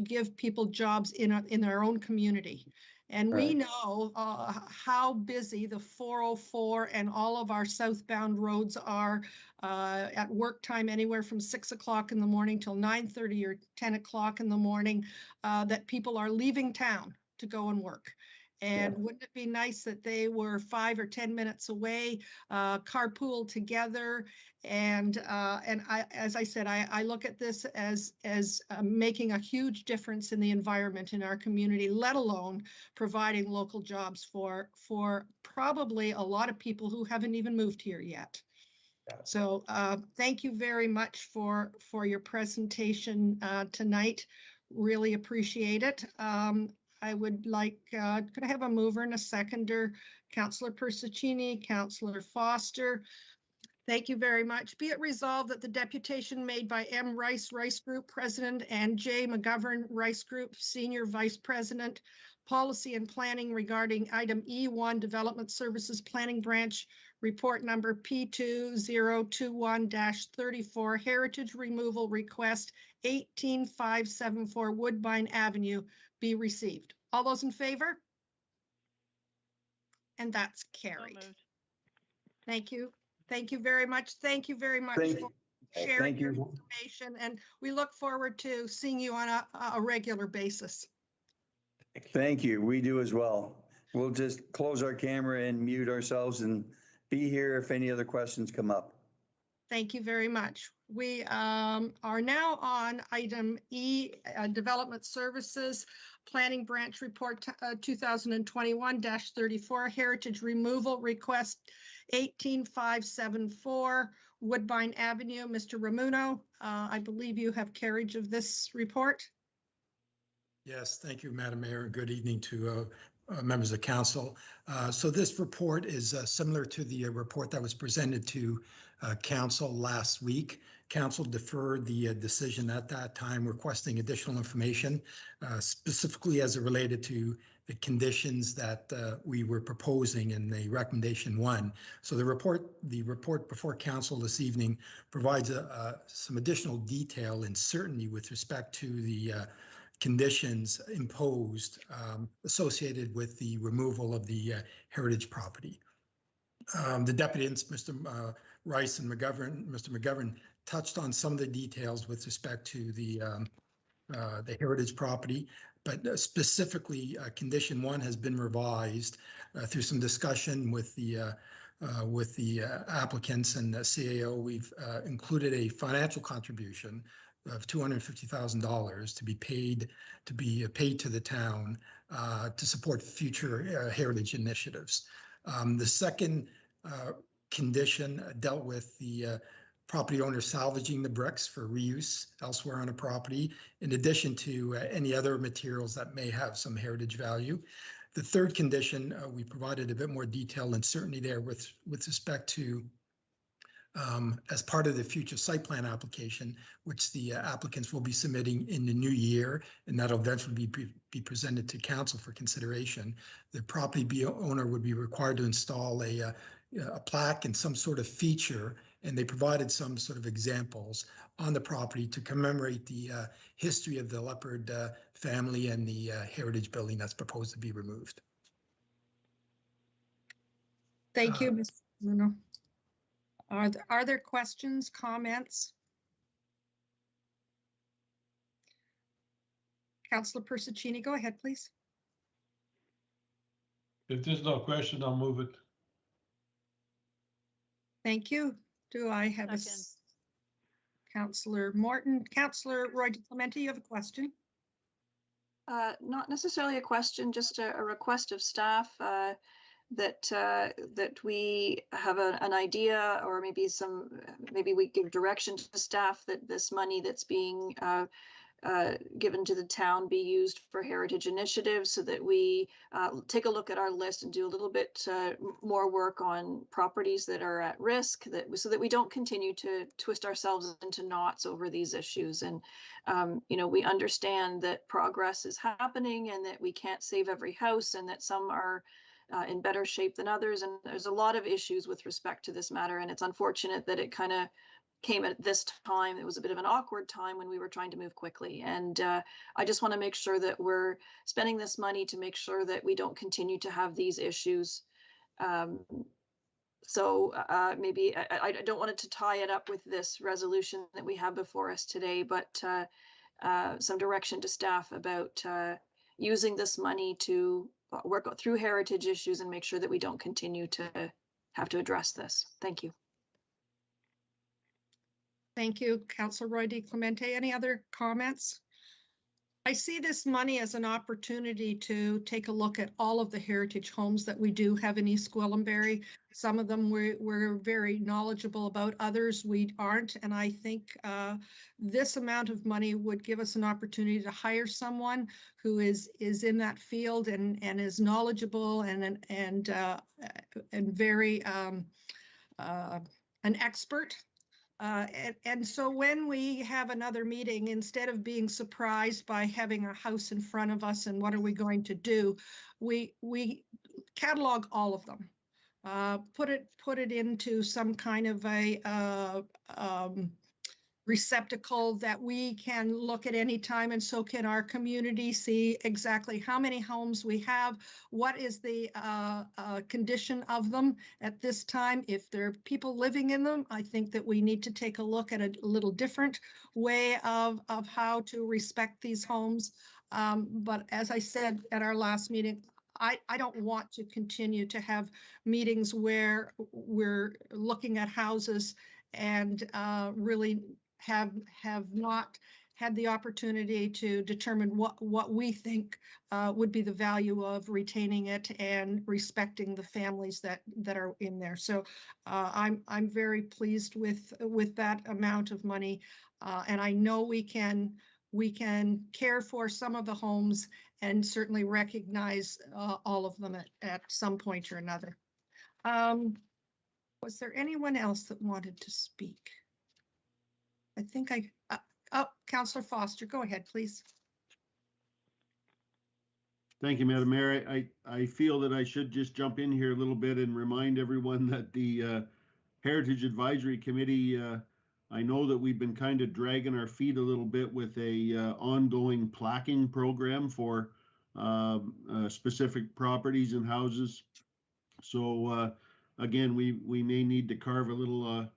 give people jobs in their own community. And we know how busy the 404 and all of our southbound roads are at work time, anywhere from 6 o'clock in the morning till 9:30 or 10 o'clock in the morning, that people are leaving town to go and work. And wouldn't it be nice that they were 5 or 10 minutes away, carpool together? And as I said, I look at this as making a huge difference in the environment in our community, let alone providing local jobs for probably a lot of people who haven't even moved here yet. So thank you very much for your presentation tonight. Really appreciate it. I would like, could I have a mover and a seconder? Councillor Persichini, Councillor Foster. Thank you very much. Be it resolved that the deputation made by M. Rice Group President and J. McGovern Rice Group Senior Vice President, Policy and Planning regarding item E1 Development Services Planning Branch report number P2021-34, heritage removal request 18574 Woodbine Avenue be received. All those in favor? And that's So carried. moved. Thank you. Thank you very much. Thank you very much Thank- for sharing Thank your you. information, and we look forward to seeing you on a regular basis. Thank you. We do as well. We'll just close our camera and mute ourselves and be here if any other questions come up. Thank you very much. We are now on item E, Development Services, Planning Branch Report 2021-34, Heritage Removal Request 18574 Woodbine Avenue. Mr. Ramuno, I believe you have carriage of this report. Yes, thank you, Madam Mayor, and good evening to members of council. So this report is similar to the report that was presented to council last week. Council deferred the decision at that time, requesting additional information, specifically as it related to the conditions that we were proposing in the recommendation 1. So the report before council this evening provides some additional detail and certainty with respect to the conditions imposed associated with the removal of the heritage property. The deputies, Mr. Rice and Mr. McGovern, touched on some of the details with respect to the heritage property, but specifically condition 1 has been revised through some discussion with the applicants and the CAO. We've included a financial contribution of $250,000 to be paid to the town to support future heritage initiatives. The second condition dealt with the property owner salvaging the bricks for reuse elsewhere on a property, in addition to any other materials that may have some heritage value. The third condition, we provided a bit more detail and certainty there with respect to as part of the future site plan application, which the applicants will be submitting in the new year, and that'll eventually be presented to council for consideration. The property owner would be required to install a plaque and some sort of feature, and they provided some sort of examples on the property to commemorate the history of the Leopard family and the heritage building that's proposed to be removed. Thank you, Mr. Bruno. Are there questions, comments? Councillor Persichini, go ahead, please. If there's no question, I'll move it. Thank you. Do I have a Second. Councillor Morton? Councillor Roy DeClemente, you have a question? Not necessarily a question, just a request of staff that we have an idea, or maybe we give direction to staff that this money that's being given to the town be used for heritage initiatives, so that we take a look at our list and do a little bit more work on properties that are at risk, so that we don't continue to twist ourselves into knots over these issues. And we understand that progress is happening and that we can't save every house, and that some are in better shape than others. And there's a lot of issues with respect to this matter. And it's unfortunate that it kind of came at this time. It was a bit of an awkward time when we were trying to move quickly. And I just want to make sure that we're spending this money to make sure that we don't continue to have these issues. So maybe I don't want it to tie it up with this resolution that we have before us today, but some direction to staff about using this money to work through heritage issues and make sure that we don't continue to have to address this. Thank you. Thank you, Councillor Roy DeClemente. Any other comments? I see this money as an opportunity to take a look at all of the heritage homes that we do have in East Gwillimbury. Some of them we're very knowledgeable about, others we aren't. And I think this amount of money would give us an opportunity to hire someone who is in that field and is knowledgeable and very an expert. And so when we have another meeting, instead of being surprised by having a house in front of us and what are we going to do, we catalog all of them. put it into some kind of a receptacle that we can look at any time, and so can our community see exactly how many homes we have, what is the condition of them at this time. If there are people living in them, I think that we need to take a look at a little different way of how to respect these homes. But as I said at our last meeting, I don't want to continue to have meetings where we're looking at houses and really have not had the opportunity to determine what we think would be the value of retaining it and respecting the families that are in there. So I'm very pleased with that amount of money, and I know we can care for some of the homes and certainly recognize all of them at some point or another. Was there anyone else that wanted to speak? I think Councillor Foster, go ahead, please. Thank you, Madam Mayor. I feel that I should just jump in here a little bit and remind everyone that the Heritage Advisory Committee, I know that we've been kind of dragging our feet a little bit with a ongoing plaquing program for specific properties and houses. So again, we may need to carve a little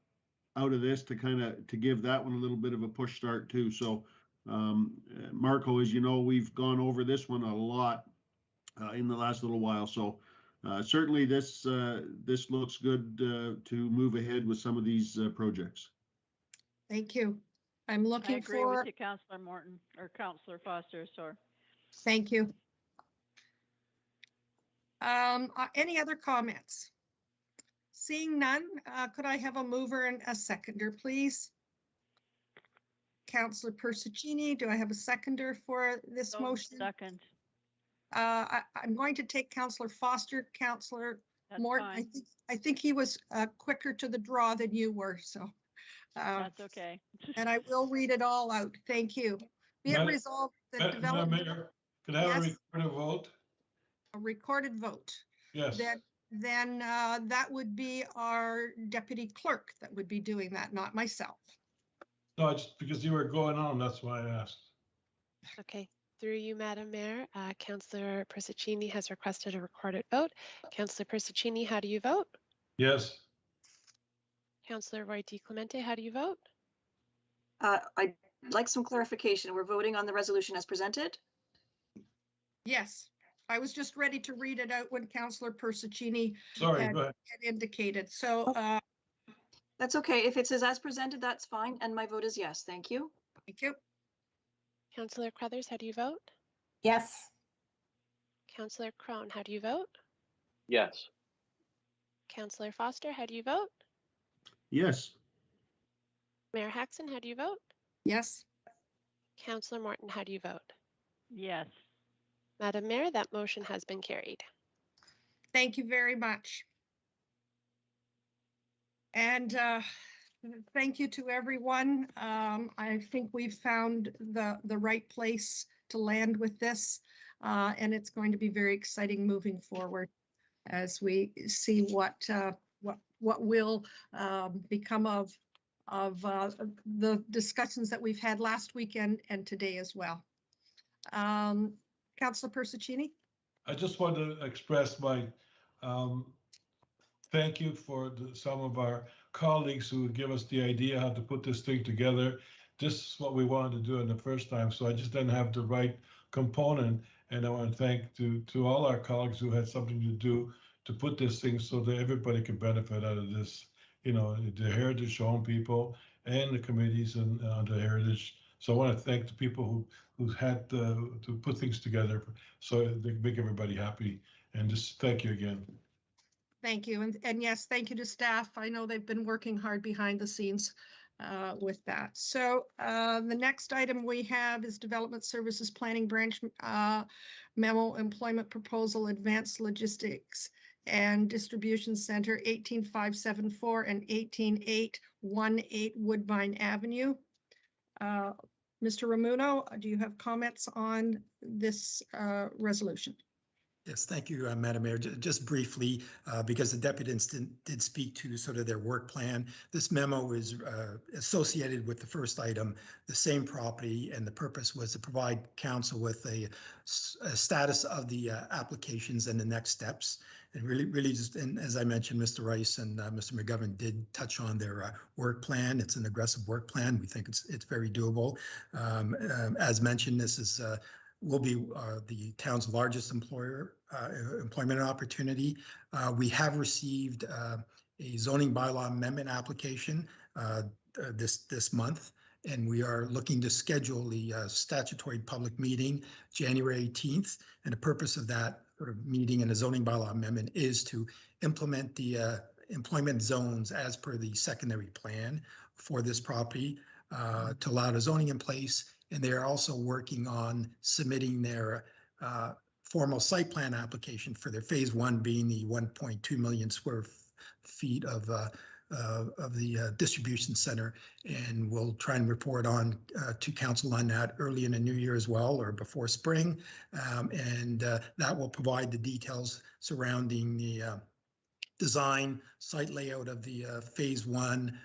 out of this to to give that one a little bit of a push start too. So Marco, as you know, we've gone over this one a lot in the last little while. So certainly this looks good to move ahead with some of these projects. Thank you. I'm looking I agree with you, Councillor Morton, or Councillor Foster, sorry. Thank you. Any other comments? Seeing none, could I have a mover and a seconder, please? Councillor Persichini, do I have a seconder for this motion? Second. I'm going to take Councillor Foster. Councillor Morton, I think he was quicker to the draw than you were, so. That's okay. And I will read it all out. Thank you. Be it resolved that development. Mayor, could I have a recorded vote? A recorded vote. Yes. Then that would be our deputy clerk that would be doing that, not myself. No, just because you were going on, that's why I asked. Okay, through you, Madam Mayor, Councillor Persichini has requested a recorded vote. Councillor Persichini, how do you vote? Yes. Councillor Roy DiClemente, how do you vote? I'd like some clarification. We're voting on the resolution as presented? Yes, I was just ready to read it out when Councillor Persichini had indicated. So that's okay. If it says as presented, that's fine. And my vote is yes. Thank you. Thank you. Councillor Crothers, how do you vote? Yes. Councillor Crone, how do you vote? Yes. Councillor Foster, how do you vote? Yes. Mayor Haxon, how do you vote? Yes. Councillor Morton, how do you vote? Yes. Madam Mayor, that motion has been carried. Thank you very much. And thank you to everyone. I think we've found the right place to land with this, and it's going to be very exciting moving forward as we see what will become of the discussions that we've had last weekend and today as well. Councillor Persichini? I just want to express my thank you for some of our colleagues who give us the idea how to put this thing together. This is what we wanted to do in the first time, so I just didn't have the right component. And I want to thank to all our colleagues who had something to do to put this thing so that everybody can benefit out of this. You know, the Heritage Home people and the committees and the Heritage. So I want to thank the people who had to put things together so they make everybody happy. And just thank you again. Thank you. And yes, thank you to staff. I know they've been working hard behind the scenes with that. So the next item we have is Development Services Planning Branch Memo Employment Proposal Advanced Logistics and Distribution Center 18574 and 18818 Woodbine Avenue. Mr. Ramuno, do you have comments on this resolution? Yes, thank you, Madam Mayor. Just briefly, because the deputants did speak to sort of their work plan. This memo is associated with the first item, the same property, and the purpose was to provide council with a status of the applications and the next steps. And really just, and as I mentioned, Mr. Rice and Mr. McGovern did touch on their work plan. It's an aggressive work plan. We think it's very doable. As mentioned, this is will be the town's largest employment opportunity. We have received a zoning bylaw amendment application this month, and we are looking to schedule the statutory public meeting January 18th. And the purpose of that sort of meeting and a zoning bylaw amendment is to implement the employment zones as per the secondary plan for this property to allow the zoning in place. And they are also working on submitting their formal site plan application for their phase 1 being the 1.2 million square feet of the distribution center. And we'll try and report on to council on that early in the new year as well, or before spring. And that will provide the details surrounding the design, site layout of the phase 1,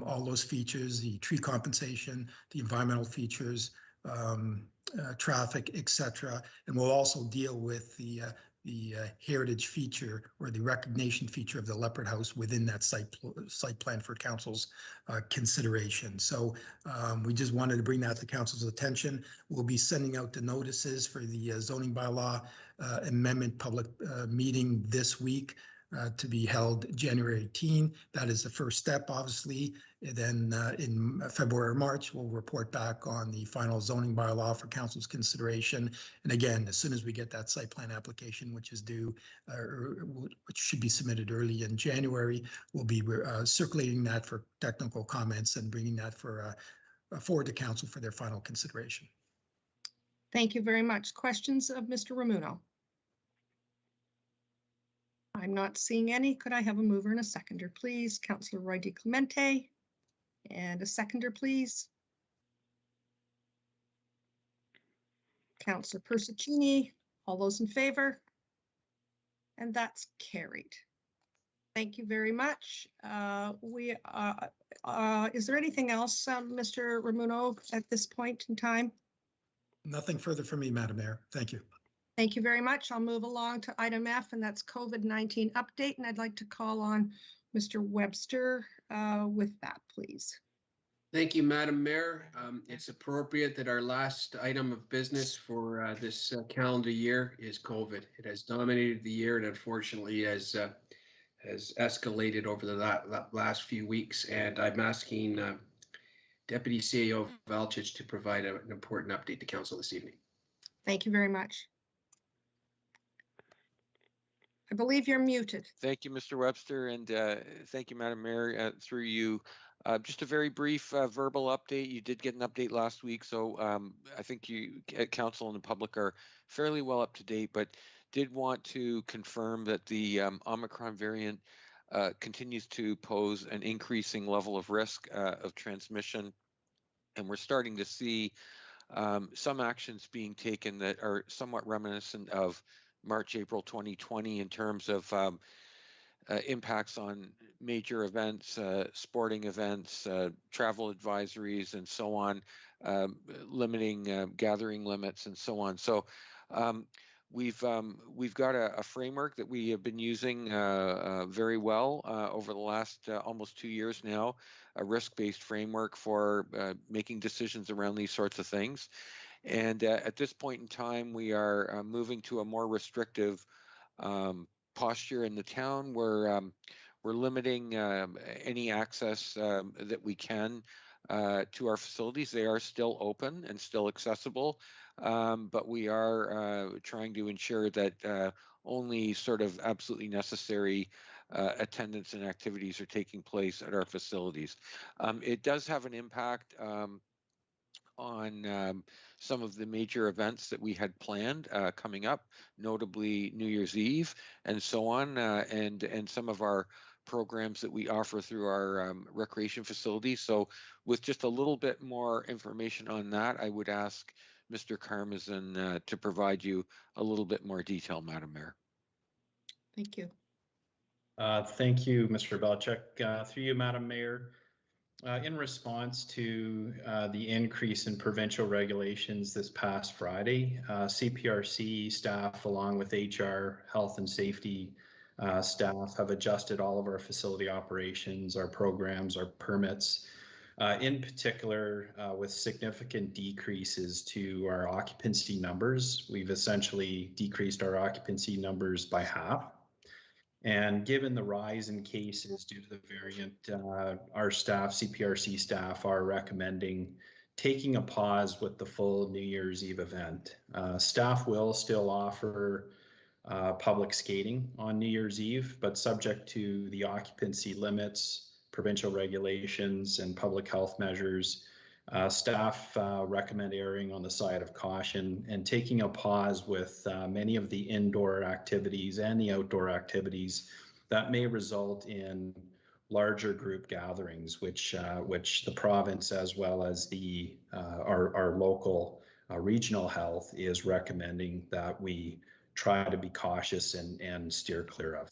all those features, the tree compensation, the environmental features, traffic, etc. And we'll also deal with the heritage feature or the recognition feature of the Leopard House within that site plan for council's consideration. So we just wanted to bring that to council's attention. We'll be sending out the notices for the zoning bylaw amendment public meeting this week. To be held January 18. That is the first step, obviously. And then in February or March, we'll report back on the final zoning bylaw for council's consideration. And again, as soon as we get that site plan application, which is due, which should be submitted early in January, we'll be circulating that for technical comments and bringing that for forward to council for their final consideration. Thank you very much. Questions of Mr. Ramuno? I'm not seeing any. Could I have a mover and a seconder, please? Councillor Roy DiClemente. And a seconder, please. Councillor Persichini. All those in favor? And that's carried. Thank you very much. Is there anything else, Mr. Ramuno, at this point in time? Nothing further from me, Madam Mayor. Thank you. Thank you very much. I'll move along to item F, and that's COVID-19 update. And I'd like to call on Mr. Webster with that, please. Thank you, Madam Mayor. It's appropriate that our last item of business for this calendar year is COVID. It has dominated the year and unfortunately has escalated over the last few weeks. And I'm asking Deputy CEO Valchich to provide an important update to council this evening. Thank you very much. I believe you're muted. Thank you, Mr. Webster, and thank you, Madam Mayor, through you. Just a very brief verbal update. You did get an update last week, so I think you, council and the public, are fairly well up to date, but did want to confirm that the Omicron variant continues to pose an increasing level of risk of transmission, and we're starting to see some actions being taken that are somewhat reminiscent of March, April 2020 in terms of impacts on major events, sporting events, travel advisories, and so on, limiting gathering limits and so on. So we've got a framework that we have been using very well over the last almost 2 years now, a risk-based framework for making decisions around these sorts of things. And at this point in time, we are moving to a more restrictive posture in the town. We're limiting any access that we can to our facilities. They are still open and still accessible, but we are trying to ensure that only sort of absolutely necessary attendance and activities are taking place at our facilities. It does have an impact on some of the major events that we had planned coming up, notably New Year's Eve and so on, and some of our programs that we offer through our recreation facilities. So with just a little bit more information on that, I would ask Mr. Karmazin to provide you a little bit more detail, Madam Mayor. Thank you. Thank you, Mr. Belchuk. Through you, Madam Mayor. In response to the increase in provincial regulations this past Friday, CPRC staff, along with HR, health and safety staff, have adjusted all of our facility operations, our programs, our permits, in particular with significant decreases to our occupancy numbers. We've essentially decreased our occupancy numbers by half. And given the rise in cases due to the variant, our staff, CPRC staff, are recommending taking a pause with the full New Year's Eve event. Staff will still offer public skating on New Year's Eve, but subject to the occupancy limits, provincial regulations, and public health measures. Staff recommend erring on the side of caution and taking a pause with many of the indoor activities and the outdoor activities that may result in larger group gatherings, which the province, as well as the our local regional health, is recommending that we try to be cautious and steer clear of.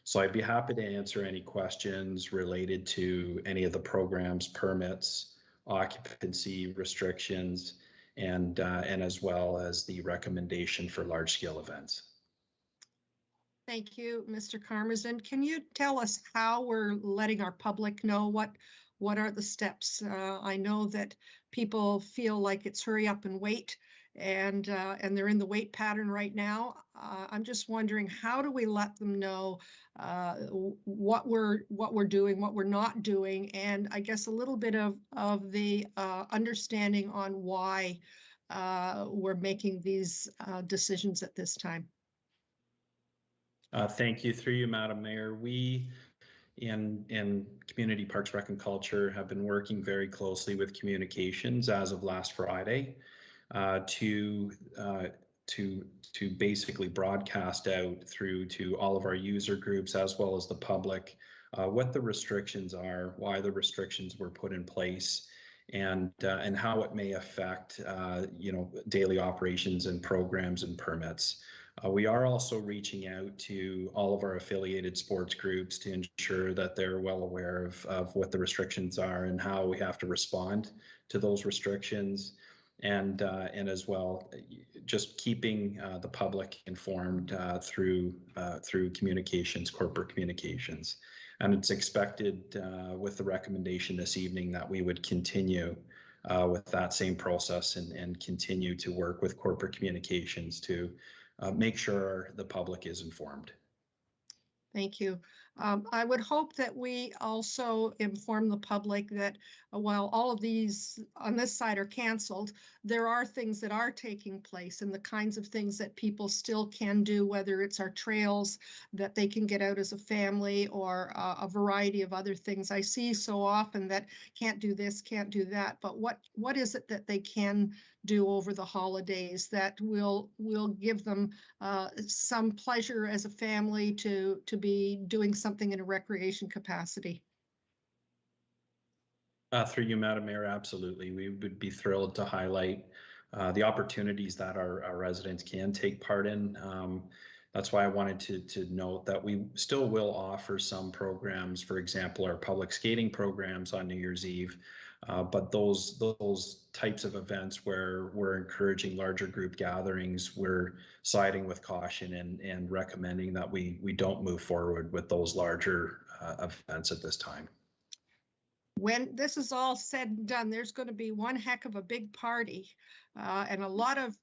So I'd be happy to answer any questions related to any of the programs, permits, occupancy restrictions, and as well as the recommendation for large-scale events. Thank you, Mr. Karmazin. Can you tell us how we're letting our public know what are the steps? I know that people feel like it's hurry up and wait, and they're in the wait pattern right now. I'm just wondering, how do we let them know what we're doing, what we're not doing, and I guess a little bit of the understanding on why we're making these decisions at this time. Thank you. Through you, Madam Mayor. We in Community Parks, Rec and Culture have been working very closely with communications as of last Friday to basically broadcast out through to all of our user groups as well as the public what the restrictions are, why the restrictions were put in place, and how it may affect daily operations and programs and permits. We are also reaching out to all of our affiliated sports groups to ensure that they're well aware of what the restrictions are and how we have to respond to those restrictions, and as well just keeping the public informed through communications, corporate communications. And it's expected with the recommendation this evening that we would continue with that same process and continue to work with corporate communications to make sure the public is informed. Thank you. I would hope that we also inform the public that while all of these on this side are canceled, there are things that are taking place and the kinds of things that people still can do, whether it's our trails that they can get out as a family or a variety of other things. I see so often that can't do this, can't do that, but what is it that they can do over the holidays that will give them some pleasure as a family to be doing something in a recreation capacity? Through you, Madam Mayor, absolutely. We would be thrilled to highlight the opportunities that our residents can take part in. That's why I wanted to note that we still will offer some programs, for example, our public skating programs on New Year's Eve. But those types of events where we're encouraging larger group gatherings, we're siding with caution and recommending that we don't move forward with those larger events at this time. When this is all said and done, there's going to be one heck of a big party and a lot of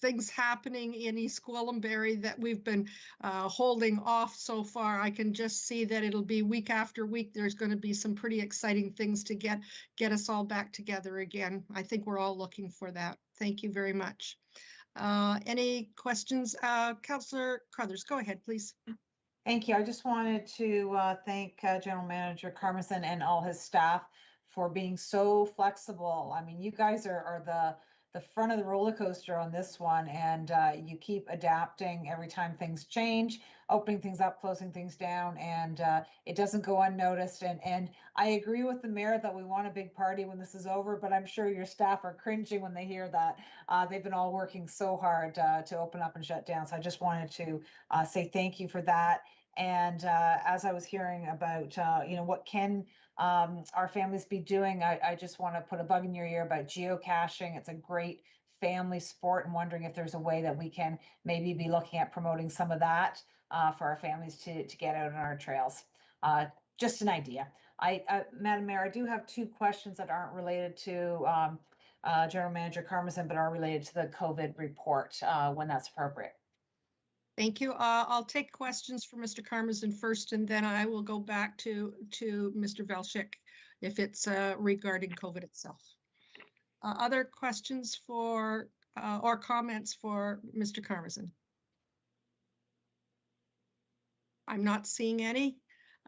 things happening in East Gwillimbury that we've been holding off so far. I can just see that it'll be week after week. There's going to be some pretty exciting things to get us all back together again. I think we're all looking for that. Thank you very much. Any questions? Councillor Crothers, go ahead, please. Thank you. I just wanted to thank General Manager Karmazin and all his staff for being so flexible. I mean, you guys are the front of the roller coaster on this one, and you keep adapting every time things change, opening things up, closing things down, and it doesn't go unnoticed. And I agree with the mayor that we want a big party when this is over, but I'm sure your staff are cringing when they hear that. They've been all working so hard to open up and shut down. So I just wanted to say thank you for that. And as I was hearing about, what can our families be doing, I just want to put a bug in your ear about geocaching. It's a great family sport, and wondering if there's a way that we can maybe be looking at promoting some of that for our families to get out on our trails. Just an idea. Madam Mayor, I do have two questions that aren't related to General Manager Karmazin, but are related to the COVID report when that's appropriate. Thank you. I'll take questions for Mr. Karmazin first, and then I will go back to Mr. Velchik if it's regarding COVID itself. Other questions for or comments for Mr. Karmazin? I'm not seeing any.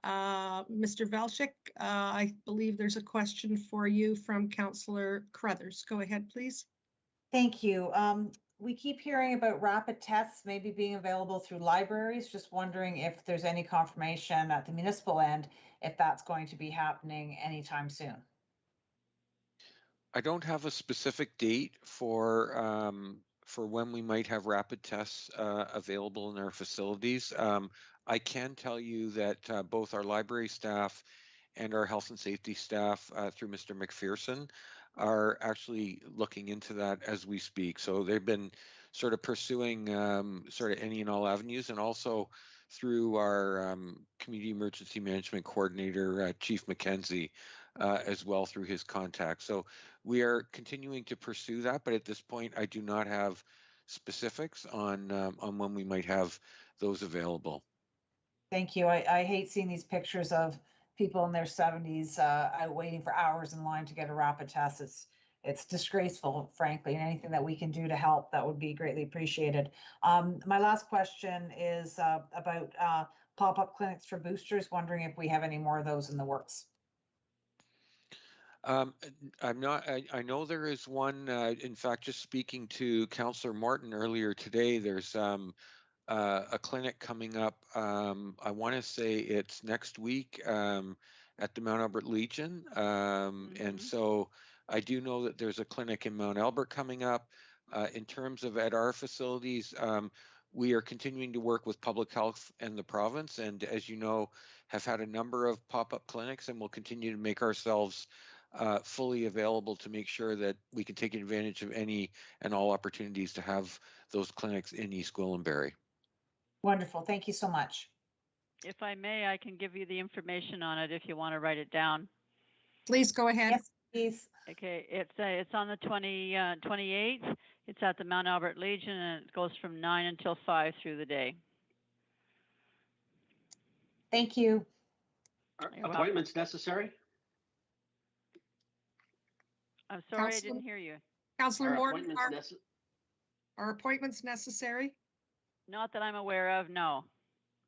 Mr. Velchik, I believe there's a question for you from Councillor Crothers. Go ahead, please. Thank you. We keep hearing about rapid tests maybe being available through libraries. Just wondering if there's any confirmation at the municipal end if that's going to be happening anytime soon. I don't have a specific date for when we might have rapid tests available in our facilities. I can tell you that both our library staff and our health and safety staff through Mr. McPherson are actually looking into that as we speak. So they've been sort of pursuing sort of any and all avenues, and also through our community emergency management coordinator, Chief McKenzie, as well through his contacts. So we are continuing to pursue that, but at this point, I do not have specifics on when we might have those available. Thank you. I hate seeing these pictures of people in their 70s waiting for hours in line to get a rapid test. It's disgraceful, frankly, and anything that we can do to help, that would be greatly appreciated. My last question is about pop-up clinics for boosters. Wondering if we have any more of those in the works. I'm not, I know there is one, in fact, just speaking to Councillor Morton earlier today, there's a clinic coming up. I want to say it's next week at the Mount Albert Legion. And so I do know that there's a clinic in Mount Albert coming up. In terms of at our facilities, we are continuing to work with public health and the province, and as you know, have had a number of pop-up clinics, and will continue to make ourselves fully available to make sure that we can take advantage of any and all opportunities to have those clinics in East Gwillimbury. Wonderful. Thank you so much. If I may, I can give you the information on it if you want to write it down. Please go ahead. Yes, please. Okay, it's on the 28th. It's at the Mount Albert Legion, and it goes from 9 until 5 through the day. Thank you. Are appointments necessary? I'm sorry, Councillor- I didn't hear you. Councillor Morton, Appointments are appointments necessary? Not that I'm aware of, no.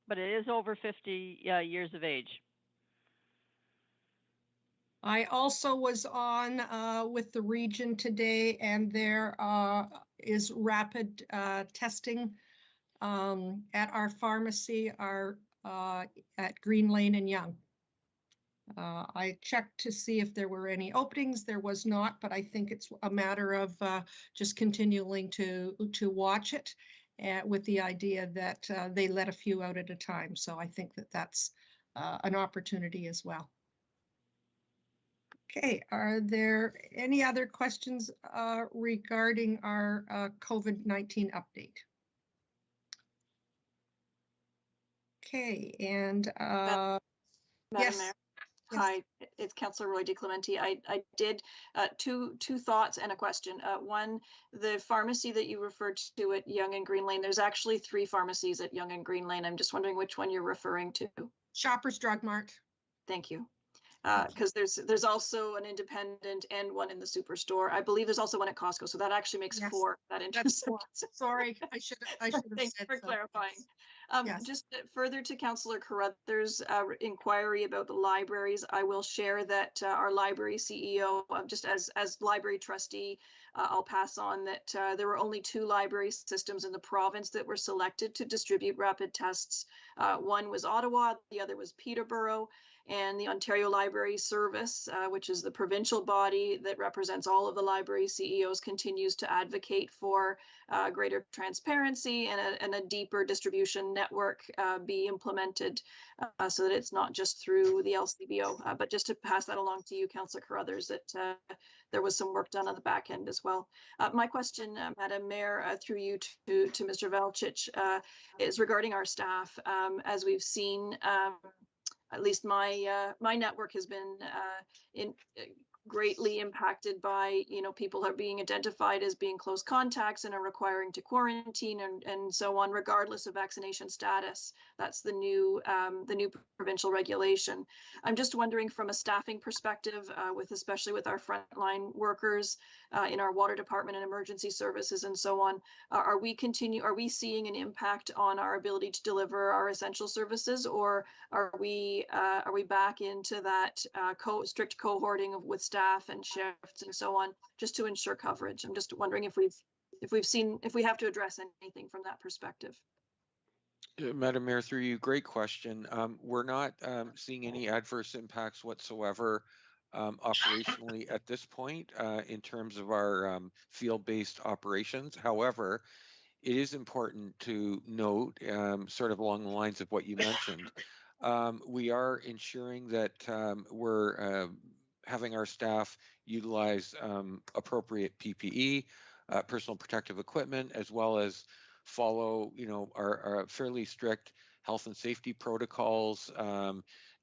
But it is over 50 years of age. I also was on with the region today, and there is rapid testing at our pharmacy, at Green Lane and Yonge. I checked to see if there were any openings. There was not, but I think it's a matter of just continuing to watch it with the idea that they let a few out at a time. So I think that that's an opportunity as well. Okay, are there any other questions regarding our COVID-19 update? Okay, and Madam yes. Mayor. Yes. Hi, it's Councillor Roy DeClemente. I did two thoughts and a question. One, the pharmacy that you referred to at Yonge and Green Lane, there's actually 3 pharmacies at Yonge and Green Lane. I'm just wondering which one you're referring to. Shoppers Drug Mart. Thank you. Because there's also an independent and one in the superstore. I believe there's also one at Costco, so that actually makes Yes, 4. That interesting. Sorry, I should have Thanks said for so. clarifying. Yes. Just further to Councillor Carruthers' inquiry about the libraries, I will share that our library CEO, just as library trustee, I'll pass on that there were only 2 library systems in the province that were selected to distribute rapid tests. One was Ottawa, the other was Peterborough, and the Ontario Library Service, which is the provincial body that represents all of the library CEOs, continues to advocate for greater transparency and a deeper distribution network be implemented so that it's not just through the LCBO. But just to pass that along to you, Councillor Carruthers, that there was some work done on the back end as well. My question, Madam Mayor, through you to Mr. Velchich, is regarding our staff. As we've seen, at least my network has been greatly impacted by, people are being identified as being close contacts and are requiring to quarantine and so on, regardless of vaccination status. That's the new provincial regulation. I'm just wondering, from a staffing perspective, especially with our frontline workers in our water department and emergency services and so on, are we seeing an impact on our ability to deliver our essential services, or are we back into that strict cohorting with staff and shifts and so on, just to ensure coverage? I'm just wondering if we have to address anything from that perspective. Madam Mayor, through you, great question. We're not seeing any adverse impacts whatsoever operationally at this point in terms of our field-based operations. However, it is important to note, sort of along the lines of what you mentioned, we are ensuring that we're having our staff utilize appropriate PPE, personal protective equipment, as well as follow, our fairly strict health and safety protocols,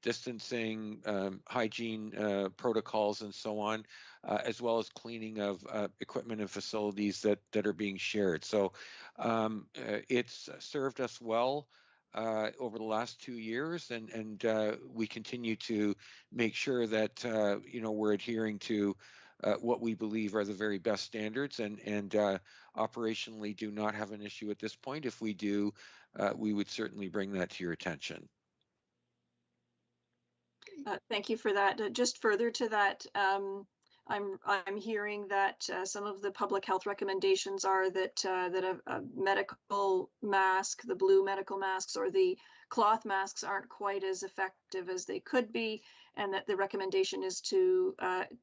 distancing, hygiene protocols, and so on, as well as cleaning of equipment and facilities that are being shared. So it's served us well over the last 2 years, and we continue to make sure that we're adhering to what we believe are the very best standards, and operationally do not have an issue at this point. If we do, we would certainly bring that to your attention. Thank you for that. Just further to that, I'm hearing that some of the public health recommendations are that a medical mask, the blue medical masks or the cloth masks, aren't quite as effective as they could be, and that the recommendation is to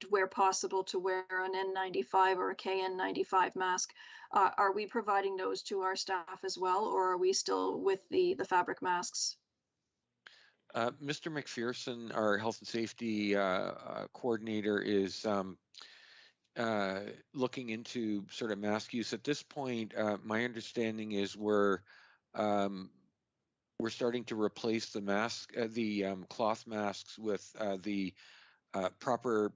where possible, to wear an N95 or a KN95 mask. Are we providing those to our staff as well, or are we still with the fabric masks? Mr. McPherson, our health and safety coordinator, is looking into sort of mask use. At this point, my understanding is we're starting to replace the cloth masks with the proper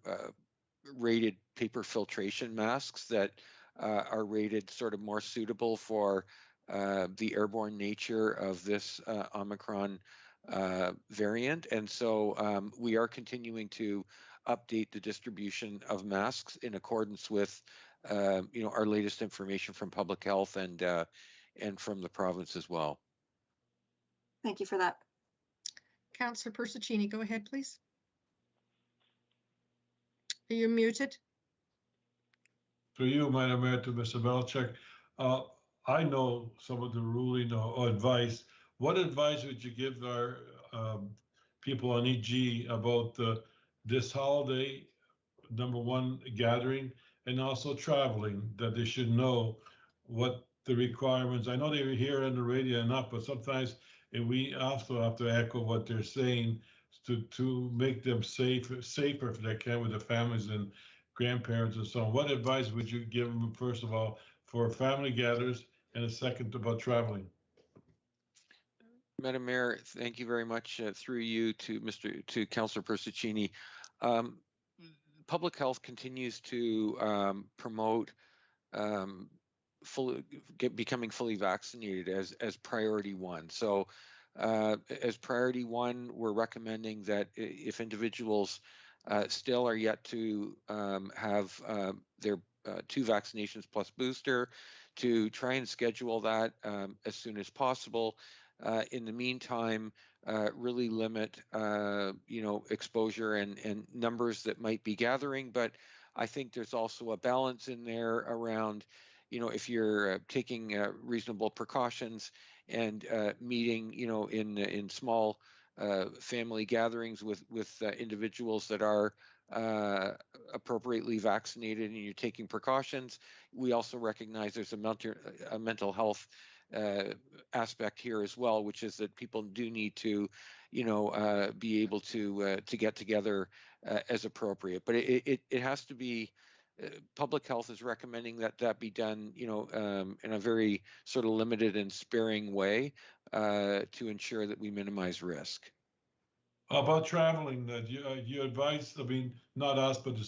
rated paper filtration masks that are rated sort of more suitable for the airborne nature of this Omicron variant. And so we are continuing to update the distribution of masks in accordance with our latest information from public health and from the province as well. Thank you for that. Councillor Persichini, go ahead, please. Are you muted? Through you, Madam Mayor, to Mr. Velchich. I know some of the ruling or advice. What advice would you give our people on EG about this holiday, number one, gathering, and also traveling, that they should know what the requirements? I know they hear on the radio enough, but sometimes we also have to echo what they're saying to make them safer if they can, with the families and grandparents and so on. What advice would you give them, first of all, for family gatherers, and a second about traveling? Madam Mayor, thank you very much. Through you to Councillor Persichini. Public health continues to promote becoming fully vaccinated as priority one. So as priority one, we're recommending that if individuals still are yet to have their 2 vaccinations plus booster, to try and schedule that as soon as possible. In the meantime, really limit exposure and numbers that might be gathering, but I think there's also a balance in there around, if you're taking reasonable precautions and meeting, in small family gatherings with individuals that are appropriately vaccinated and you're taking precautions. We also recognize there's a mental health aspect here as well, which is that people do need to, be able to get together as appropriate. But it has to be. Public health is recommending that be done, in a very sort of limited and sparing way to ensure that we minimize risk. About traveling, that you advise, I mean, not us, but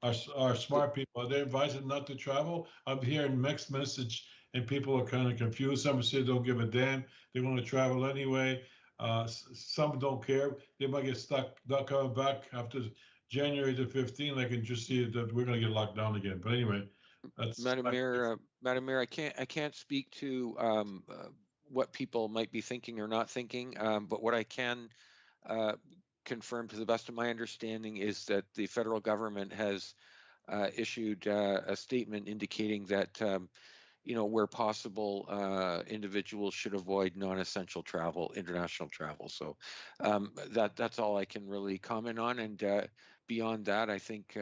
our smart people, are they advising not to travel? I'm hearing mixed message and people are kind of confused. Some say don't give a damn. They want to travel anyway. Some don't care. They might get stuck not coming back after January the 15th. I can just see that we're going to get locked down again. But anyway, that's Madam Mayor, I can't speak to what people might be thinking or not thinking, but what I can confirm to the best of my understanding is that the federal government has issued a statement indicating that where possible, individuals should avoid non-essential travel, international travel. So that's all I can really comment on. And beyond that, I think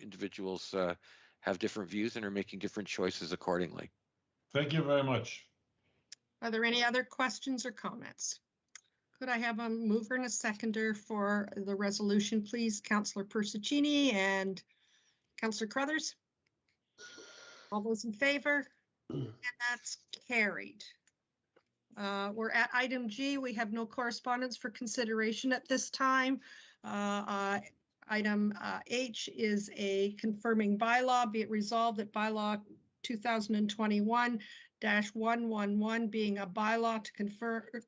individuals have different views and are making different choices accordingly. Thank you very much. Are there any other questions or comments? Could I have a mover and a seconder for the resolution, please? Councillor Persichini and Councillor Crothers. All those in favor? And that's carried. We're at item G. We have no correspondence for consideration at this time. Item H is a confirming bylaw. Be it resolved that bylaw 2021-111 being a bylaw to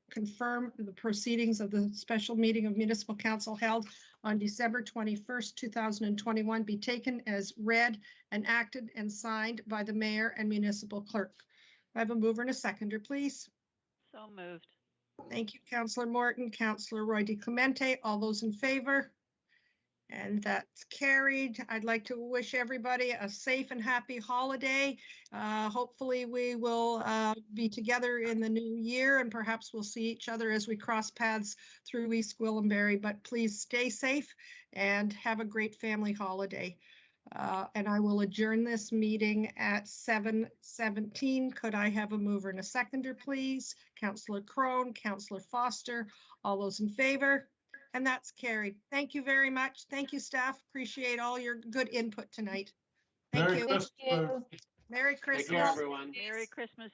confirm the proceedings of the special meeting of municipal council held on December 21st, 2021 be taken as read and acted and signed by the mayor and municipal clerk. I have a mover and a seconder, please. So moved. Thank you, Councillor Morton, Councillor Roy DeClemente. All those in favor? And that's carried. I'd like to wish everybody a safe and happy holiday. Hopefully we will be together in the new year and perhaps we'll see each other as we cross paths through East Gwillimbury, but please stay safe and have a great family holiday. And I will adjourn this meeting at 7:17. Could I have a mover and a seconder, please? Councillor Crone, Councillor Foster, all those in favor? And that's carried. Thank you very much. Thank you, staff. Appreciate all your good input tonight. Thank you. Merry Christmas. Merry Christmas. Take care, everyone. Merry Christmas,